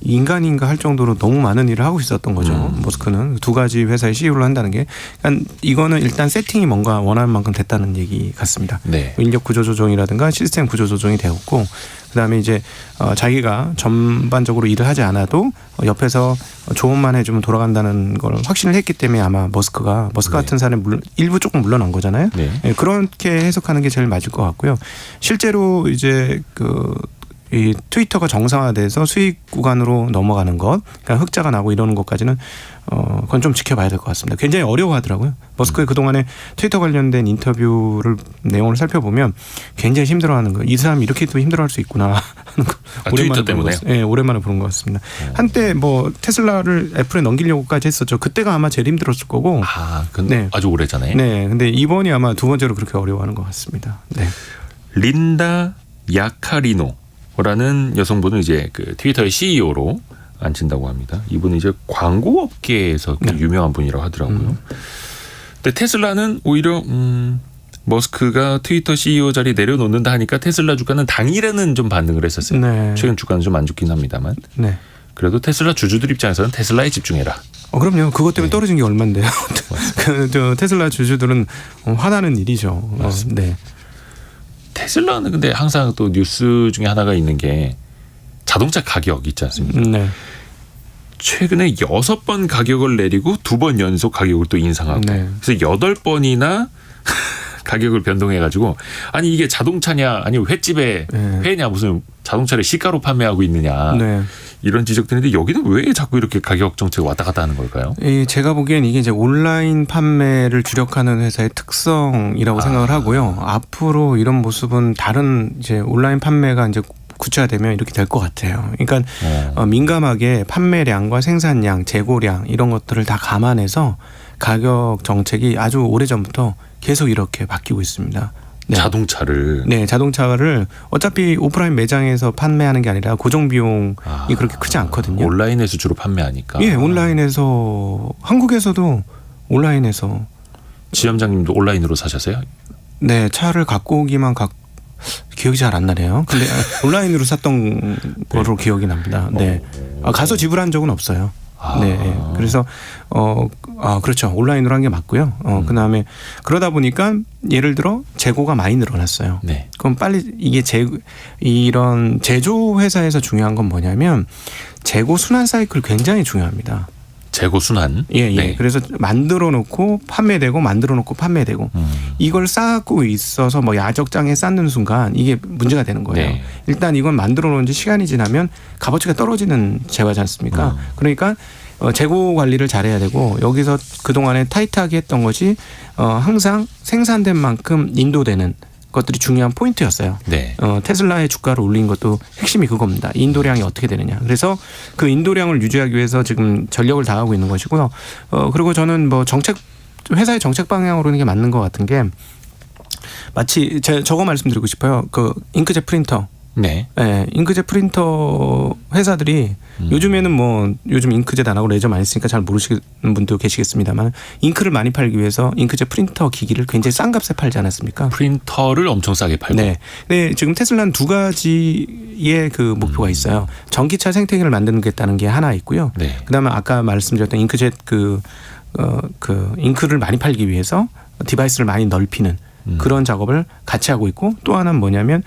인간인가 할 정도로 너무 많은 일을 하고 있었던 거죠. 머스크는 두 가지 회사의 CEO를 한다는 게, 그러니까 이거는 일단 세팅이 뭔가 원하는 만큼 됐다는 얘기 같습니다. 네. 인력 구조 조정이라든가 시스템 구조 조정이 되었고, 그다음에 이제 자기가 전반적으로 일을 하지 않아도 옆에서 조언만 해주면 돌아간다는 걸 확신을 했기 때문에 아마 머스크 같은 사람이 일부 조금 물러난 거잖아요. 네. 예, 그렇게 해석하는 게 제일 맞을 것 같고요. 실제로 이제 이 트위터가 정상화돼서 수익 구간으로 넘어가는 것, 그러니까 흑자가 나고 이러는 것까지는 그건 좀 지켜봐야 될 것 같습니다. 굉장히 어려워하더라고요. 머스크의 그동안에 트위터 관련된 인터뷰를 내용을 살펴보면 굉장히 힘들어하는 거. 이 사람이 이렇게도 힘들어할 수 있구나 하는 거. 트위터 때문에요? 네, 오랜만에 보는 것 같습니다. 한때 뭐 테슬라를 애플에 넘기려고까지 했었죠. 그때가 아마 제일 힘들었을 거고. 근데 아주 오래전에. 네, 근데 이번이 아마 두 번째로 그렇게 어려워하는 것 같습니다. 네. 린다 야카리노라는 여성분을 이제 그 트위터의 CEO로 앉힌다고 합니다. 이분은 이제 광고 업계에서 유명한 분이라고 하더라고요. 근데 테슬라는 오히려 머스크가 트위터 CEO 자리 내려놓는다 하니까 테슬라 주가는 당일에는 좀 반등을 했었어요. 네. 최근 주가는 좀 안 좋긴 합니다만. 네. 그래도 테슬라 주주들 입장에서는 테슬라에 집중해라. 그럼요. 그것 때문에 떨어진 게 얼만데요. 저 테슬라 주주들은 화나는 일이죠. 맞습니다. 네. 테슬라는 근데 항상 또 뉴스 중에 하나가 있는 게 자동차 가격 있지 않습니까? 네. 최근에 6번 가격을 내리고 2번 연속 가격을 또 인상하고 네. 그래서 8번이나 가격을 변동해가지고 아니 이게 자동차냐 아니면 횟집에 회냐 무슨 자동차를 시가로 판매하고 있느냐 네. 이런 지적들인데 여기는 왜 자꾸 이렇게 가격 정책이 왔다 갔다 하는 걸까요? 제가 보기엔 이게 이제 온라인 판매를 주력하는 회사의 특성이라고 생각을 하고요. 앞으로 이런 모습은 다른 이제 온라인 판매가 이제 구체화되면 이렇게 될 것 같아요. 그러니까 민감하게 판매량과 생산량, 재고량 이런 것들을 다 감안해서 가격 정책이 아주 오래전부터 계속 이렇게 바뀌고 있습니다. 네. 자동차를 어차피 오프라인 매장에서 판매하는 게 아니라 고정 비용이 그렇게 크지 않거든요. 온라인에서 주로 판매하니까. 예, 온라인에서 한국에서도 온라인에서 지점장님도 온라인으로 사셨어요? 네, 차를 갖고 오기만 기억이 잘 안 나네요. 근데 온라인으로 샀던 거로 기억이 납니다. 네, 가서 지불한 적은 없어요. 네, 그래서 그렇죠. 온라인으로 한 게 맞고요. 그다음에 그러다 보니까 예를 들어 재고가 많이 늘어났어요. 네. 그럼 빨리 이게 이런 제조 회사에서 중요한 건 뭐냐면 재고 순환 사이클 굉장히 중요합니다. 재고 순환. 예. 네. 그래서 만들어 놓고 판매되고 만들어 놓고 판매되고 이걸 쌓고 있어서 뭐 야적장에 쌓는 순간 이게 문제가 되는 거예요. 네. 일단 이건 만들어 놓은 지 시간이 지나면 값어치가 떨어지는 재화지 않습니까? 그러니까 재고 관리를 잘해야 되고 여기서 그동안에 타이트하게 했던 것이 항상 생산된 만큼 인도되는 것들이 중요한 포인트였어요. 네. 테슬라의 주가를 올린 것도 핵심이 그겁니다. 인도량이 어떻게 되느냐. 그래서 그 인도량을 유지하기 위해서 지금 전력을 다하고 있는 것이고요. 그리고 저는 뭐 회사의 정책 방향으로는 게 맞는 것 같은 게 마치 저거 말씀드리고 싶어요. 그 잉크젯 프린터. 네. 네, 잉크젯 프린터 회사들이 요즘 잉크젯 안 하고 레저 많이 쓰니까 잘 모르시는 분도 계시겠습니다만 잉크를 많이 팔기 위해서 잉크젯 프린터 기기를 굉장히 싼 값에 팔지 않았습니까? 프린터를 엄청 싸게 팔고. 네. 네, 지금 테슬라는 두 가지의 그 목표가 있어요. 전기차 생태계를 만드는 게 하나 있고요. 네. 그다음에 아까 말씀드렸던 잉크젯 잉크를 많이 팔기 위해서 디바이스를 많이 넓히는 그런 작업을 같이 하고 있고 또 하나는 뭐냐면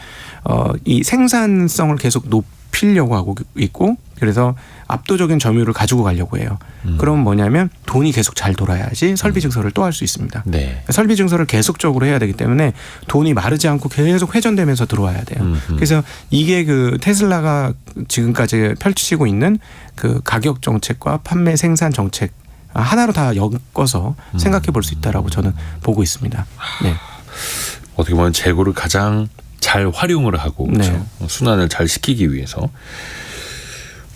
이 생산성을 계속 높이려고 하고 있고 그래서 압도적인 점유율을 가지고 가려고 해요. 그럼 뭐냐면 돈이 계속 잘 돌아야지 설비 증설을 또 할 수 있습니다. 네. 설비 증설을 계속적으로 해야 되기 때문에 돈이 마르지 않고 계속 회전되면서 들어와야 돼요. 그래서 이게 그 테슬라가 지금까지 펼치고 있는 그 가격 정책과 판매 생산 정책 하나로 다 엮어서 생각해 볼 수 있다라고 저는 보고 있습니다. 네. 어떻게 보면 재고를 가장 잘 활용을 하고 그렇죠? 순환을 잘 시키기 위해서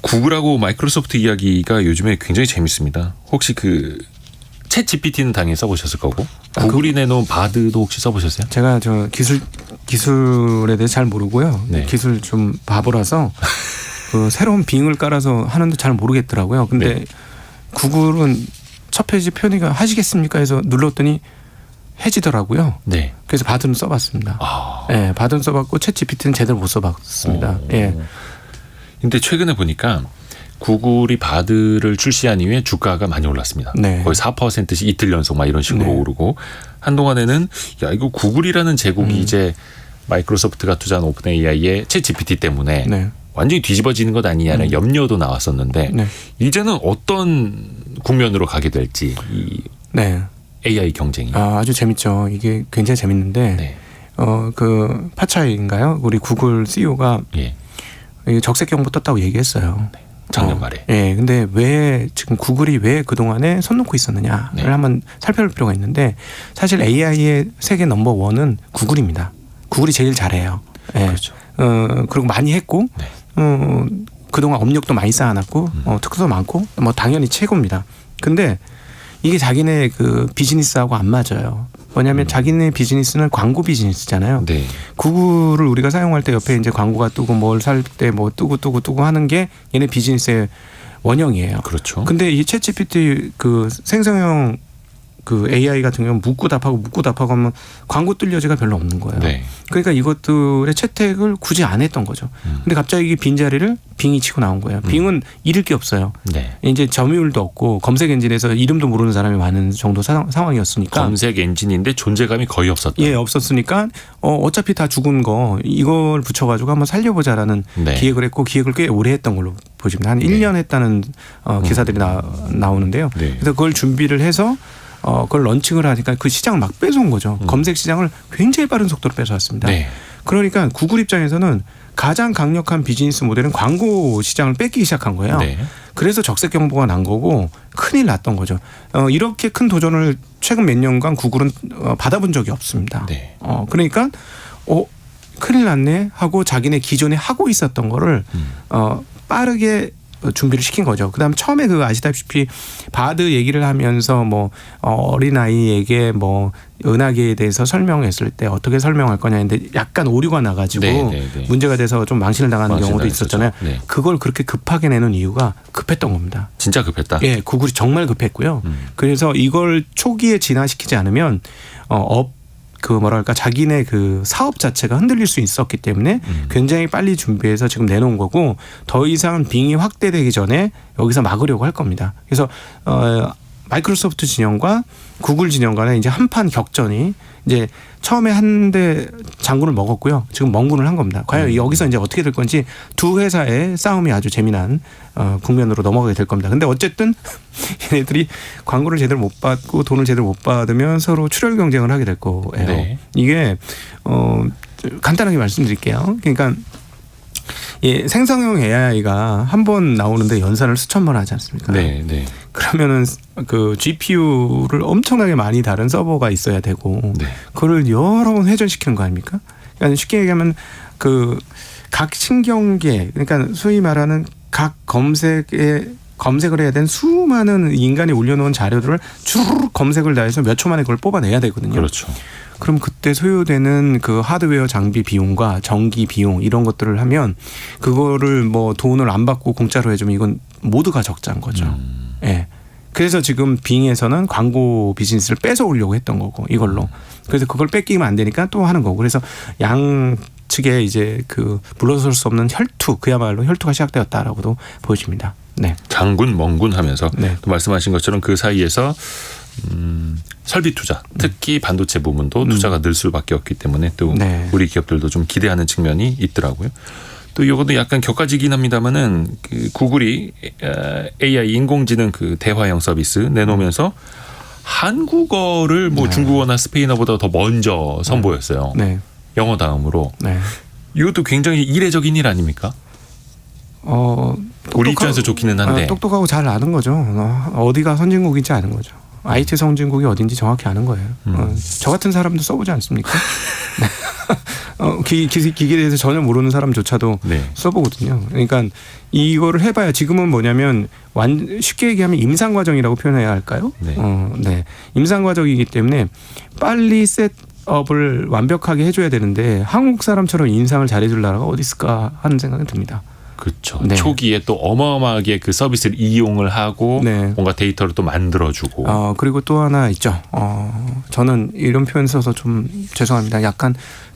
구글하고 마이크로소프트 이야기가 요즘에 굉장히 재밌습니다. 혹시 그 챗 GPT는 당연히 써보셨을 거고 구글이 내놓은 바드도 혹시 써보셨어요? 제가 저 기술에 대해 잘 모르고요. 네. 기술 좀 바보라서 그 새로운 빙을 깔아서 하는데 잘 모르겠더라고요. 근데 구글은 첫 페이지 표니가 하시겠습니까 해서 눌렀더니 해지더라고요. 네. 그래서 바드는 써봤습니다. 예, 바드는 써봤고 챗 GPT는 제대로 못 써봤습니다. 예. 근데 최근에 보니까 구글이 바드를 출시한 이후에 주가가 많이 올랐습니다. 네. 거의 4%씩 이틀 연속 막 이런 식으로 네. 오르고 한동안에는 야 이거 구글이라는 제국이 이제 마이크로소프트가 투자한 오픈 AI의 챗 GPT 때문에 네. 완전히 뒤집어지는 것 아니냐는 염려도 나왔었는데 네. 이제는 어떤 국면으로 가게 될지 이 네. AI 경쟁이. 아주 재밌죠. 이게 굉장히 재밌는데 네. 그 파차이인가요? 우리 구글 CEO가 예. 적색 경보 떴다고 얘기했어요. 작년 말에. 예. 근데 왜 지금 구글이 왜 그동안에 손 놓고 있었느냐를 네. 한번 살펴볼 필요가 있는데 사실 AI의 세계 넘버 원은 구글입니다. 구글이 제일 잘해요. 예. 그렇죠. 그리고 많이 했고 네. 그동안 업력도 많이 쌓아놨고 특수도 많고 뭐 당연히 최고입니다. 근데 이게 자기네 그 비즈니스하고 안 맞아요. 뭐냐면 자기네 비즈니스는 광고 비즈니스잖아요. 네. 구글을 우리가 사용할 때 옆에 이제 광고가 뜨고 뭘 살 때 뭐 뜨고 하는 게 얘네 비즈니스의 원형이에요. 그렇죠. 근데 이 챗 GPT 그 생성형 그 AI 같은 경우는 묻고 답하고 하면 광고 뜰 여지가 별로 없는 거예요. 네. 그러니까 이것들의 채택을 굳이 안 했던 거죠. 근데 갑자기 이 빈자리를 빙이 치고 나온 거예요. 빙은 잃을 게 없어요. 네. 이제 점유율도 없고 검색 엔진에서 이름도 모르는 사람이 많은 정도 상황이었으니까. 검색 엔진인데 존재감이 거의 없었다. 예, 없었으니까 어차피 다 죽은 거 이걸 붙여가지고 한번 살려보자라는 네. 기획을 했고 기획을 꽤 오래 했던 걸로 보십니다. 한 1년 했다는 기사들이 나오는데요. 네. 그래서 그걸 준비를 해서 그걸 런칭을 하니까 그 시장을 막 뺏어온 거죠. 검색 시장을 굉장히 빠른 속도로 뺏어왔습니다. 네. 그러니까 구글 입장에서는 가장 강력한 비즈니스 모델은 광고 시장을 뺏기기 시작한 거예요. 네. 그래서 적색 경보가 난 거고 큰일 났던 거죠. 이렇게 큰 도전을 최근 몇 년간 구글은 받아본 적이 없습니다. 네. 그러니까 큰일 났네 하고 자기네 기존에 하고 있었던 거를 빠르게 준비를 시킨 거죠. 그다음 처음에 그 아시다시피 바드 얘기를 하면서 뭐 어린아이에게 뭐 은하계에 대해서 설명했을 때 어떻게 설명할 거냐 했는데 약간 오류가 나가지고 네. 문제가 돼서 좀 망신을 당하는 경우도 있었잖아요. 네. 그걸 그렇게 급하게 내는 이유가 급했던 겁니다. 진짜 급했다. 예, 구글이 정말 급했고요. 그래서 이걸 초기에 진화시키지 않으면 자기네 그 사업 자체가 흔들릴 수 있었기 때문에 굉장히 빨리 준비해서 지금 내놓은 거고 더 이상 빙이 확대되기 전에 여기서 막으려고 할 겁니다. 그래서 마이크로소프트 진영과 구글 진영 간에 이제 한판 격전이 이제 처음에 한데 장군을 먹었고요. 지금 멍군을 한 겁니다. 과연 여기서 이제 어떻게 될 건지 두 회사의 싸움이 아주 재미난 국면으로 넘어가게 될 겁니다. 근데 어쨌든 얘네들이 광고를 제대로 못 받고 돈을 제대로 못 받으면 서로 출혈 경쟁을 하게 될 거예요. 네. 이게 간단하게 말씀드릴게요. 그러니까 생성형 AI가 한 번 나오는데 연산을 수천 번 하지 않습니까? 네. 네. 그러면은 그 GPU를 엄청나게 많이 다른 서버가 있어야 되고 네. 그걸 여러 번 회전시키는 거 아닙니까? 그러니까 쉽게 얘기하면 그 각 신경계 그러니까 소위 말하는 각 검색을 해야 되는 수많은 인간이 올려놓은 자료들을 주르륵 검색을 다 해서 몇 초 만에 그걸 뽑아내야 되거든요. 그렇죠. 그럼 그때 소요되는 그 하드웨어 장비 비용과 전기 비용 이런 것들을 하면 그거를 뭐 돈을 안 받고 공짜로 해주면 이건 모두가 적자인 거죠. 예. 그래서 지금 빙에서는 광고 비즈니스를 뺏어오려고 했던 거고 이걸로. 그래서 그걸 뺏기면 안 되니까 또 하는 거고. 그래서 양측에 이제 그 물러설 수 없는 그야말로 혈투가 시작되었다라고도 보여집니다. 네. 장군 멍군 하면서 네. 또 말씀하신 것처럼 그 사이에서 설비 투자 특히 반도체 부문도 투자가 늘 수밖에 없기 때문에 또 네. 우리 기업들도 좀 기대하는 측면이 있더라고요. 또 이것도 약간 격가지긴 합니다만은 그 구글이 AI 인공지능 그 대화형 서비스 내놓으면서 한국어를 뭐 중국어나 스페인어보다 더 먼저 선보였어요. 네. 영어 다음으로. 네. 이것도 굉장히 이례적인 일 아닙니까? 우리 입장에서 좋기는 한데. 똑똑하고 잘 아는 거죠. 어디가 선진국인지 아는 거죠. IT 선진국이 어딘지 정확히 아는 거예요. 저 같은 사람도 써보지 않습니까? 기계에 대해서 전혀 모르는 사람조차도 네. 써보거든요. 그러니까 이거를 해봐야 지금은 뭐냐면 쉽게 얘기하면 임상 과정이라고 표현해야 할까요? 네. 네. 임상 과정이기 때문에 빨리 셋업을 완벽하게 해줘야 되는데 한국 사람처럼 인상을 잘해줄 나라가 어디 있을까 하는 생각이 듭니다. 그렇죠. 네. 초기에 또 어마어마하게 그 서비스를 이용을 하고 네. 뭔가 데이터를 또 만들어주고. 그리고 또 하나 있죠. 저는 이런 표현 써서 좀 죄송합니다. 약간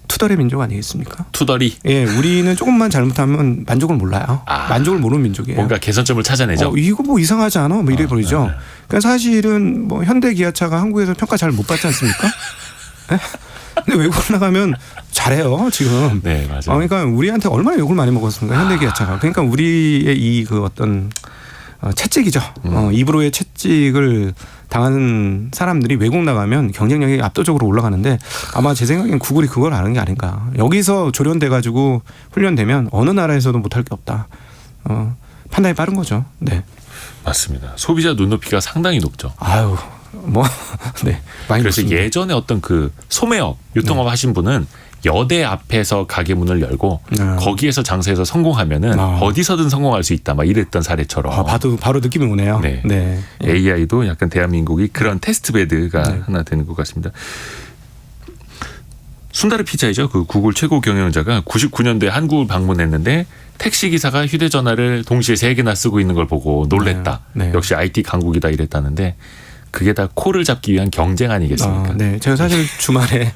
투덜의 민족 아니겠습니까? 투덜이. 예, 우리는 조금만 잘못하면 만족을 몰라요. 만족을 모르는 민족이에요. 뭔가 개선점을 찾아내죠. 이거 뭐 이상하지 않아? 뭐 이래 버리죠. 그러니까 사실은 뭐 현대 기아차가 한국에서 평가 잘 못 받지 않습니까? 네? 근데 외국 나가면 잘해요 지금. 네, 맞아요. 그러니까 우리한테 얼마나 욕을 많이 먹었습니까 현대 기아차가. 그러니까 우리의 이 그 어떤 채찍이죠. 입으로의 채찍을 당하는 사람들이 외국 나가면 경쟁력이 압도적으로 올라가는데 아마 제 생각엔 구글이 그걸 아는 게 아닌가. 여기서 조련돼 가지고 훈련되면 어느 나라에서도 못할 게 없다. 판단이 빠른 거죠. 네. 맞습니다. 소비자 눈높이가 상당히 높죠. 아유, 네. 많이 그래서 높습니다. 예전에 어떤 그 소매업, 유통업 하신 분은 여대 앞에서 가게 문을 열고 거기에서 장사해서 성공하면은 어디서든 성공할 수 있다. 막 이랬던 사례처럼. 바로 느낌이 오네요. 네. 네. AI도 약간 대한민국이 그런 테스트 베드가 네. 하나 되는 것 같습니다. 순다르 피자이죠. 그 구글 최고 경영자가 99년도에 한국을 방문했는데 택시 기사가 휴대전화를 동시에 3개나 쓰고 있는 걸 보고 놀랬다. 네. 네. 역시 IT 강국이다 이랬다는데 그게 다 코를 잡기 위한 경쟁 아니겠습니까? 네. 제가 사실 주말에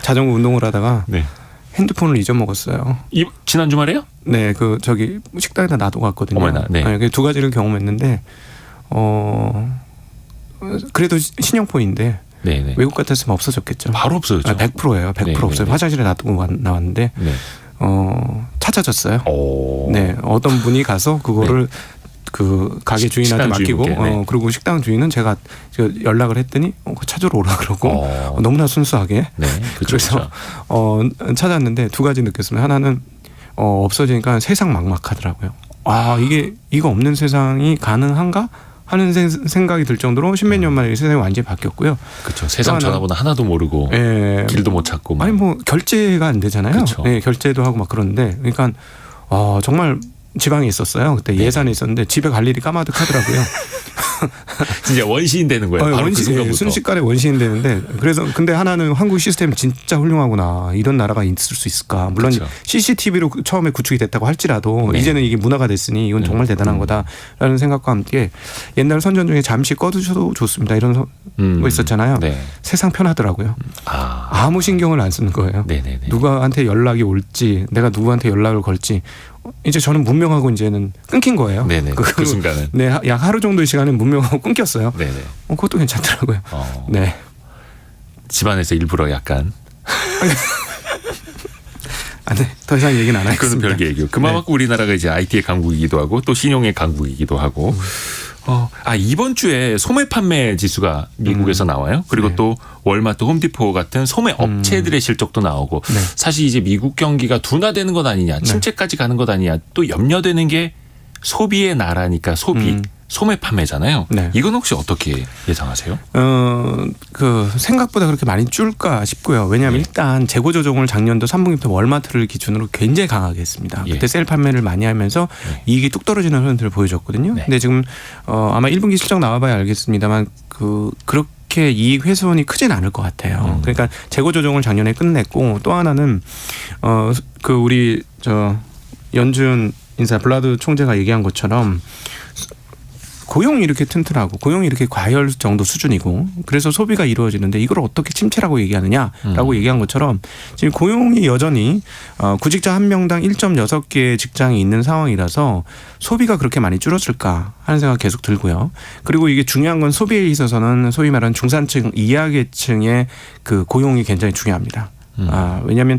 자전거 운동을 하다가 네. 핸드폰을 잊어먹었어요. 지난 주말에요? 네, 저기 식당에다 놔두고 갔거든요. 어머나, 네. 그 두 가지를 경험했는데, 그래도 신형폰인데 네네. 외국 같았으면 없어졌겠죠. 바로 없어졌죠. 100%예요. 100% 네네네. 없어요. 화장실에 놔두고 나왔는데, 네. 찾아졌어요. 오. 네, 어떤 분이 가서 그거를 그 가게 주인한테 식당 맡기고, 주인분께, 네. 그리고 식당 주인은 제가 연락을 했더니 찾으러 오라 그러고 너무나 순수하게. 네. 그래서 찾았는데 두 가지 느꼈습니다. 하나는 없어지니까 세상 막막하더라고요. 이거 없는 세상이 가능한가 하는 생각이 들 정도로 십몇 년 만에 세상이 완전히 바뀌었고요. 그렇죠. 세상 전화번호 하나도 모르고 길도 못 찾고. 아니 뭐 결제가 안 되잖아요. 그렇죠. 네, 결제도 하고 막 그런데 그러니까 정말 지방에 있었어요. 그때 예산에 있었는데 집에 갈 일이 까마득하더라고요. 진짜 원시인 되는 거예요. 바로 그 순간부터. 순식간에 원시인 되는데 그래서 근데 하나는 한국 시스템 진짜 훌륭하구나. 이런 나라가 있을 수 있을까. 물론 그렇죠. CCTV로 처음에 구축이 됐다고 할지라도 네. 이제는 이게 문화가 됐으니 이건 정말 대단한 거다라는 생각과 함께 옛날 선전 중에 잠시 꺼두셔도 좋습니다. 이런 거 있었잖아요. 네. 세상 편하더라고요. 아무 신경을 안 쓰는 거예요. 네네네. 누구한테 연락이 올지 내가 누구한테 연락을 걸지 이제 저는 문명하고 이제는 끊긴 거예요. 네네. 그 순간은. 네, 약 하루 정도의 시간은 문명하고 끊겼어요. 네네. 그것도 괜찮더라고요. 네. 집안에서 일부러 약간. 네. 더 이상 얘기는 안 그건 하겠습니다. 별개 얘기고. 그만큼 우리나라가 이제 IT의 강국이기도 하고 또 신용의 강국이기도 하고. 이번 주에 소매 판매 지수가 미국에서 나와요. 그리고 네. 또 월마트, 홈디포 같은 소매 업체들의 실적도 나오고. 네. 사실 이제 미국 경기가 둔화되는 것 아니냐, 침체까지 가는 것 아니냐. 또 염려되는 게 소비의 나라니까 소매 판매잖아요. 네. 이건 혹시 어떻게 예상하세요? 생각보다 그렇게 많이 줄까 싶고요. 왜냐하면 일단 재고 조정을 작년도 3분기부터 월마트를 기준으로 굉장히 강하게 했습니다. 그때 세일 판매를 많이 하면서 이익이 뚝 떨어지는 흐름들을 보여줬거든요. 근데 지금 아마 1분기 실적 나와봐야 알겠습니다만 그렇게 이익 훼손이 크진 않을 것 같아요. 그러니까 재고 조정을 작년에 끝냈고 또 하나는 우리 연준 인사 블라드 총재가 얘기한 것처럼 고용이 이렇게 튼튼하고 고용이 이렇게 과열 정도 수준이고 그래서 소비가 이루어지는데 이걸 어떻게 침체라고 얘기하느냐라고 얘기한 것처럼 지금 고용이 여전히 구직자 한 명당 1.6개의 직장이 있는 상황이라서 소비가 그렇게 많이 줄었을까 하는 생각 계속 들고요. 그리고 이게 중요한 건 소비에 있어서는 소위 말하는 중산층 이하 계층의 그 고용이 굉장히 중요합니다. 왜냐하면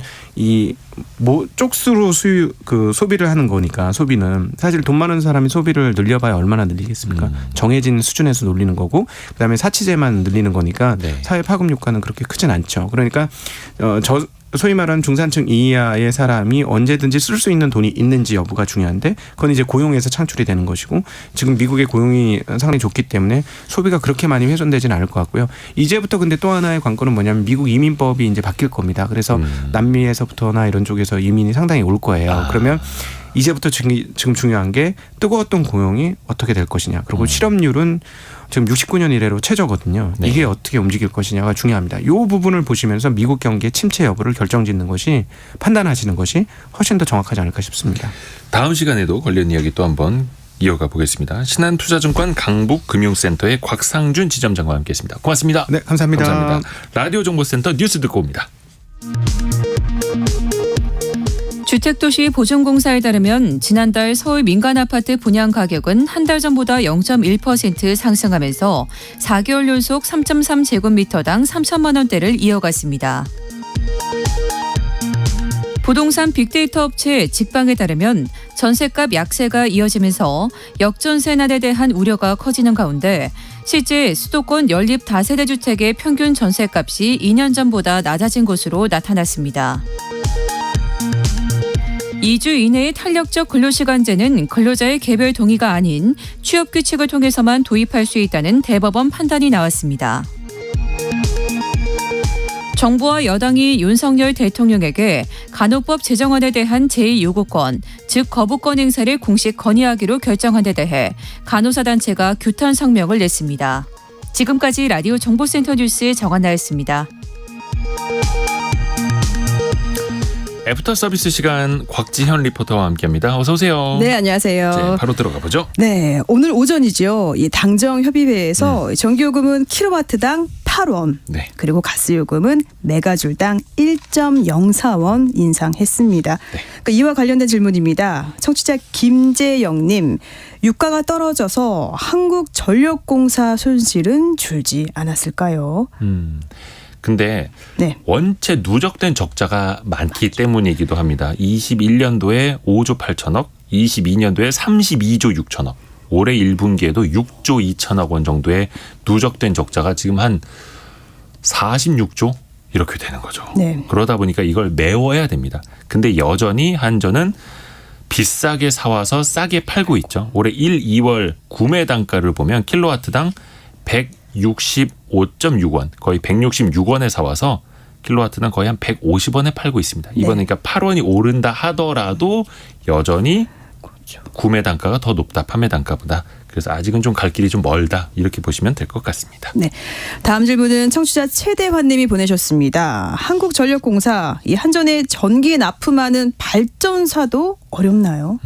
쪽수로 소비를 하는 거니까 소비는 사실 돈 많은 사람이 소비를 늘려봐야 얼마나 늘리겠습니까? 정해진 수준에서 늘리는 거고 그다음에 사치제만 늘리는 거니까 사회 파급 효과는 그렇게 크진 않죠. 그러니까 소위 말하는 중산층 이하의 사람이 언제든지 쓸 수 있는 돈이 있는지 여부가 중요한데 그건 이제 고용에서 창출이 되는 것이고 지금 미국의 고용이 상당히 좋기 때문에 소비가 그렇게 많이 훼손되지는 않을 것 같고요. 이제부터 근데 또 하나의 관건은 뭐냐면 미국 이민법이 이제 바뀔 겁니다. 그래서 남미에서부터나 이런 쪽에서 이민이 상당히 올 거예요. 그러면 이제부터 지금 중요한 게 뜨거웠던 고용이 어떻게 될 것이냐. 그리고 실업률은 지금 69년 이래로 최저거든요. 네. 이게 어떻게 움직일 것이냐가 중요합니다. 이 부분을 보시면서 미국 경기의 침체 여부를 결정짓는 것이 판단하시는 것이 훨씬 더 정확하지 않을까 싶습니다. 다음 시간에도 관련 이야기 또 한번 이어가 보겠습니다. 신한투자증권 강북금융센터의 곽상준 지점장과 함께했습니다. 고맙습니다. 네, 감사합니다. 감사합니다. 라디오 정보센터 뉴스 듣고 옵니다. 주택도시 보증공사에 따르면 지난달 서울 민간 아파트 분양 가격은 한 달 전보다 0.1% 상승하면서 4개월 연속 3.3제곱미터당 3천만 원대를 이어갔습니다. 부동산 빅데이터 업체 직방에 따르면 전셋값 약세가 이어지면서 역전세난에 대한 우려가 커지는 가운데 실제 수도권 연립 다세대 주택의 평균 전셋값이 2년 전보다 낮아진 것으로 나타났습니다. 2주 이내의 탄력적 근로시간제는 근로자의 개별 동의가 아닌 취업규칙을 통해서만 도입할 수 있다는 대법원 판단이 나왔습니다. 정부와 여당이 윤석열 대통령에게 간호법 제정안에 대한 제2요구권, 즉 거부권 행사를 공식 건의하기로 결정한 데 대해 간호사 단체가 규탄 성명을 냈습니다. 지금까지 라디오 정보센터 뉴스 정한나였습니다. 애프터 서비스 시간 곽지현 리포터와 함께합니다. 어서 오세요. 네, 안녕하세요. 네, 바로 들어가 보죠. 네, 오늘 오전이죠. 이 당정협의회에서 전기요금은 킬로와트당 8원, 네. 그리고 가스요금은 메가줄당 1.04원 인상했습니다. 네. 그러니까 이와 관련된 질문입니다. 청취자 김재영님, 유가가 떨어져서 한국전력공사 손실은 줄지 않았을까요? 근데 네. 원체 누적된 적자가 많기 때문이기도 합니다. 21년도에 5조 8천억, 22년도에 32조 6천억, 올해 1분기에도 6조 2천억 원 정도의 누적된 적자가 지금 한 46조 이렇게 되는 거죠. 네. 그러다 보니까 이걸 메워야 됩니다. 근데 여전히 한전은 비싸게 사와서 싸게 팔고 있죠. 올해 1, 2월 구매 단가를 보면 킬로와트당 165.6원, 거의 166원에 사와서 킬로와트당 거의 한 150원에 팔고 있습니다. 이번에 그러니까 8원이 오른다 하더라도 여전히 구매 단가가 더 높다, 판매 단가보다. 그래서 아직은 좀 갈 길이 좀 멀다, 이렇게 보시면 될 것 같습니다. 네. 다음 질문은 청취자 최대환님이 보내셨습니다. 한국전력공사, 이 한전에 전기 납품하는 발전사도 어렵나요?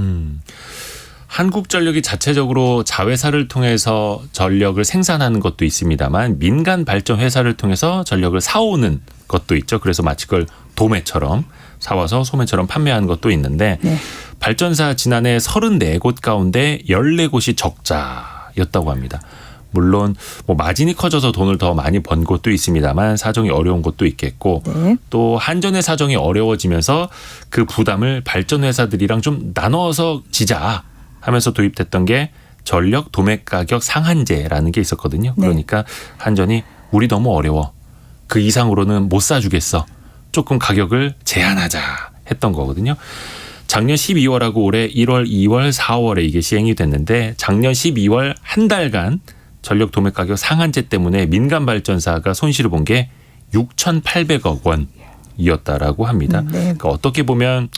한국전력이 자체적으로 자회사를 통해서 전력을 생산하는 것도 있습니다만 민간 발전 회사를 통해서 전력을 사오는 것도 있죠. 그래서 마치 그걸 도매처럼 사와서 소매처럼 판매하는 것도 있는데 네. 발전사 지난해 34곳 가운데 14곳이 적자였다고 합니다. 물론 뭐 마진이 커져서 돈을 더 많이 번 곳도 있습니다만 사정이 어려운 곳도 있겠고 네. 또 한전의 사정이 어려워지면서 그 부담을 발전 회사들이랑 좀 나눠서 지자 하면서 도입됐던 게 전력 도매 가격 상한제라는 게 있었거든요. 네. 그러니까 한전이 우리 너무 어려워. 그 이상으로는 못 사주겠어. 조금 가격을 제한하자 했던 거거든요. 작년 12월하고 올해 1월, 2월, 4월에 이게 시행이 됐는데 작년 12월 한 달간 전력 도매 가격 상한제 때문에 민간 발전사가 손실을 본 게 6,800억 원이었다라고 합니다. 네. 그러니까 어떻게 보면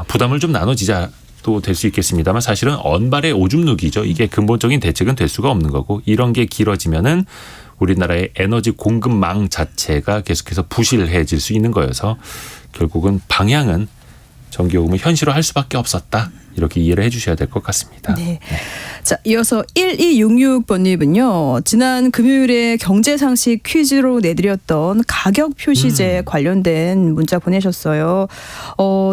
부담을 좀 나눠지자 도 될 수 있겠습니다만 사실은 언발의 오줌 누기죠. 이게 근본적인 대책은 될 수가 없는 거고 이런 게 길어지면은 우리나라의 에너지 공급망 자체가 계속해서 부실해질 수 있는 거여서 결국은 방향은 전기요금을 현실화할 수밖에 없었다. 이렇게 이해를 해 주셔야 될 것 같습니다. 네. 자, 이어서 1266번님은요. 지난 금요일에 경제상식 퀴즈로 내드렸던 가격 표시제 관련된 문자 보내셨어요.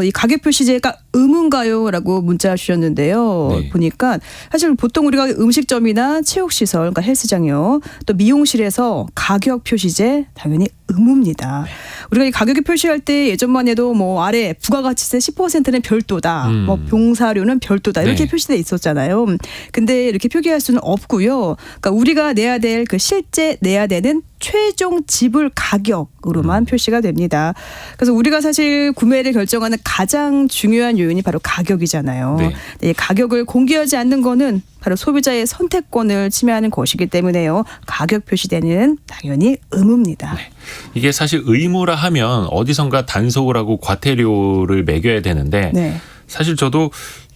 이 가격 표시제가 의문가요?라고 문자 주셨는데요. 네. 보니까 사실 보통 우리가 음식점이나 체육시설, 그러니까 헬스장이요. 또 미용실에서 가격 표시제 당연히 의무입니다. 우리가 이 가격을 표시할 때 예전만 해도 뭐 아래 부가가치세 10%는 별도다. 뭐 봉사료는 별도다. 이렇게 네. 표시돼 있었잖아요. 근데 이렇게 표기할 수는 없고요. 그러니까 우리가 내야 될 그 실제 내야 되는 최종 지불 가격으로만 표시가 됩니다. 그래서 우리가 사실 구매를 결정하는 가장 중요한 요인이 바로 가격이잖아요. 네. 이 가격을 공개하지 않는 거는 바로 소비자의 선택권을 침해하는 것이기 때문에요. 가격 표시대는 당연히 의무입니다. 네. 이게 사실 의무라 하면 어디선가 단속을 하고 과태료를 매겨야 되는데 네. 사실 저도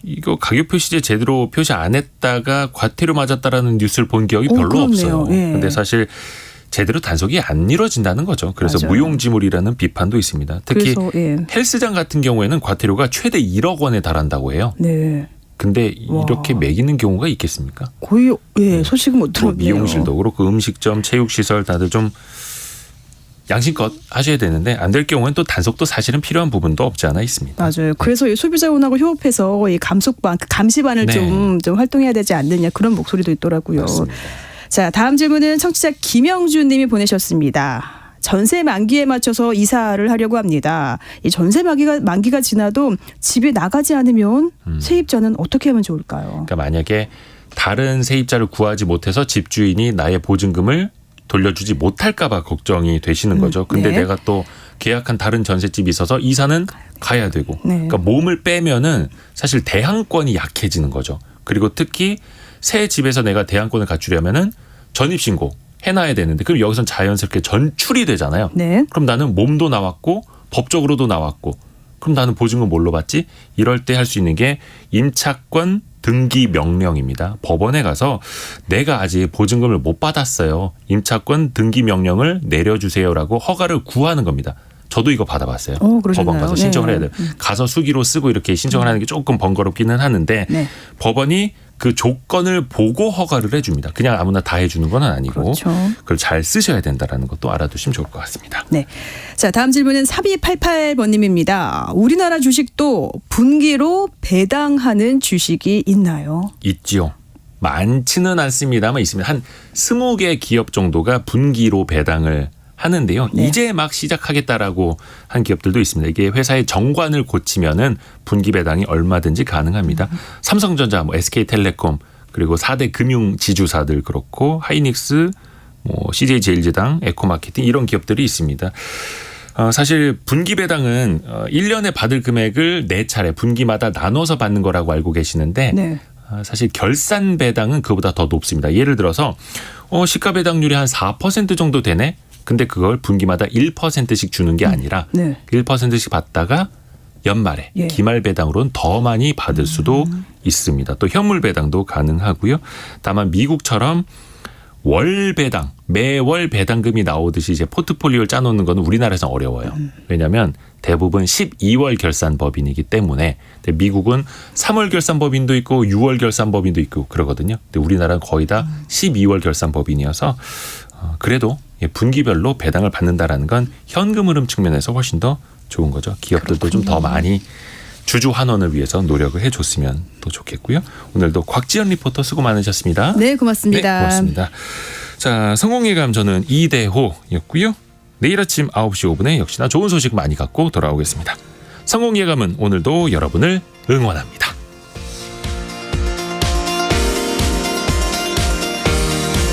이거 가격 표시제 제대로 표시 안 했다가 과태료 맞았다라는 뉴스를 본 기억이 별로 그렇네요. 없어요. 예. 근데 사실 제대로 단속이 안 이루어진다는 거죠. 그래서 맞아요. 무용지물이라는 비판도 있습니다. 특히 그래서 예. 헬스장 같은 경우에는 과태료가 최대 1억 원에 달한다고 해요. 네. 근데 와. 이렇게 매기는 경우가 있겠습니까? 거의 예, 소식은 못 뭐 들었네요. 미용실도 그렇고 음식점, 체육시설 다들 좀 양심껏 하셔야 되는데 안 될 경우엔 또 단속도 사실은 필요한 부분도 없지 않아 있습니다. 맞아요. 그래서 이 소비자원하고 협업해서 이 감속반, 감시반을 네. 좀 활동해야 되지 않느냐 그런 목소리도 있더라고요. 맞습니다. 자, 다음 질문은 청취자 김영준 님이 보내셨습니다. 전세 만기에 맞춰서 이사를 하려고 합니다. 이 전세 만기가 지나도 집에 나가지 않으면 세입자는 어떻게 하면 좋을까요? 그러니까 만약에 다른 세입자를 구하지 못해서 집주인이 나의 보증금을 돌려주지 못할까 봐 걱정이 되시는 거죠. 근데 네. 내가 또 계약한 다른 전셋집이 있어서 이사는 가야 되고. 네. 그러니까 몸을 빼면은 사실 대항권이 약해지는 거죠. 그리고 특히 새 집에서 내가 대항권을 갖추려면은 전입신고 해놔야 되는데 그럼 여기선 자연스럽게 전출이 되잖아요. 네. 그럼 나는 몸도 나왔고 법적으로도 나왔고 그럼 나는 보증금 뭘로 받지? 이럴 때 할 수 있는 게 임차권 등기 명령입니다. 법원에 가서 내가 아직 보증금을 못 받았어요. 임차권 등기 명령을 내려주세요라고 허가를 구하는 겁니다. 저도 이거 받아봤어요. 그러셨나요? 법원 가서 신청을 네. 해야 돼요. 가서 수기로 쓰고 이렇게 신청을 하는 게 조금 번거롭기는 하는데 네. 법원이 그 조건을 보고 허가를 해줍니다. 그냥 아무나 다 해주는 건 아니고 그렇죠. 그걸 잘 쓰셔야 된다는 것도 알아두시면 좋을 것 같습니다. 네. 자, 다음 질문은 4288번님입니다. 우리나라 주식도 분기로 배당하는 주식이 있나요? 있지요. 많지는 않습니다만 있습니다. 한 20개 기업 정도가 분기로 배당을 하는데요. 네. 이제 막 시작하겠다라고 한 기업들도 있습니다. 이게 회사의 정관을 고치면은 분기 배당이 얼마든지 가능합니다. 삼성전자, 뭐 SK텔레콤 그리고 4대 금융 지주사들 그렇고 하이닉스, 뭐 CJ제일제당, 에코마케팅 이런 기업들이 있습니다. 사실 분기 배당은 1년에 받을 금액을 4차례 분기마다 나눠서 받는 거라고 알고 계시는데 네. 사실 결산 배당은 그보다 더 높습니다. 예를 들어서 시가 배당률이 한 4% 정도 되네. 근데 그걸 분기마다 1%씩 주는 게 아니라 네. 1%씩 받다가 연말에 예. 기말 배당으로는 더 많이 받을 수도 있습니다. 또 현물 배당도 가능하고요. 다만 미국처럼 월 배당, 매월 배당금이 나오듯이 이제 포트폴리오를 짜놓는 거는 우리나라에서는 어려워요. 왜냐하면 대부분 12월 결산 법인이기 때문에 근데 미국은 3월 결산 법인도 있고 6월 결산 법인도 있고 그러거든요. 근데 우리나라는 거의 다 12월 결산 법인이어서 그래도 분기별로 배당을 받는다라는 건 현금 흐름 측면에서 훨씬 더 좋은 거죠. 기업들도 좀 더 많이 주주 환원을 위해서 노력을 해줬으면 더 좋겠고요. 오늘도 곽지연 리포터 수고 많으셨습니다. 네, 고맙습니다. 네, 고맙습니다. 자, 성공예감 저는 이대호였고요. 내일 아침 9시 5분에 역시나 좋은 소식 많이 갖고 돌아오겠습니다. 성공예감은 오늘도 여러분을 응원합니다.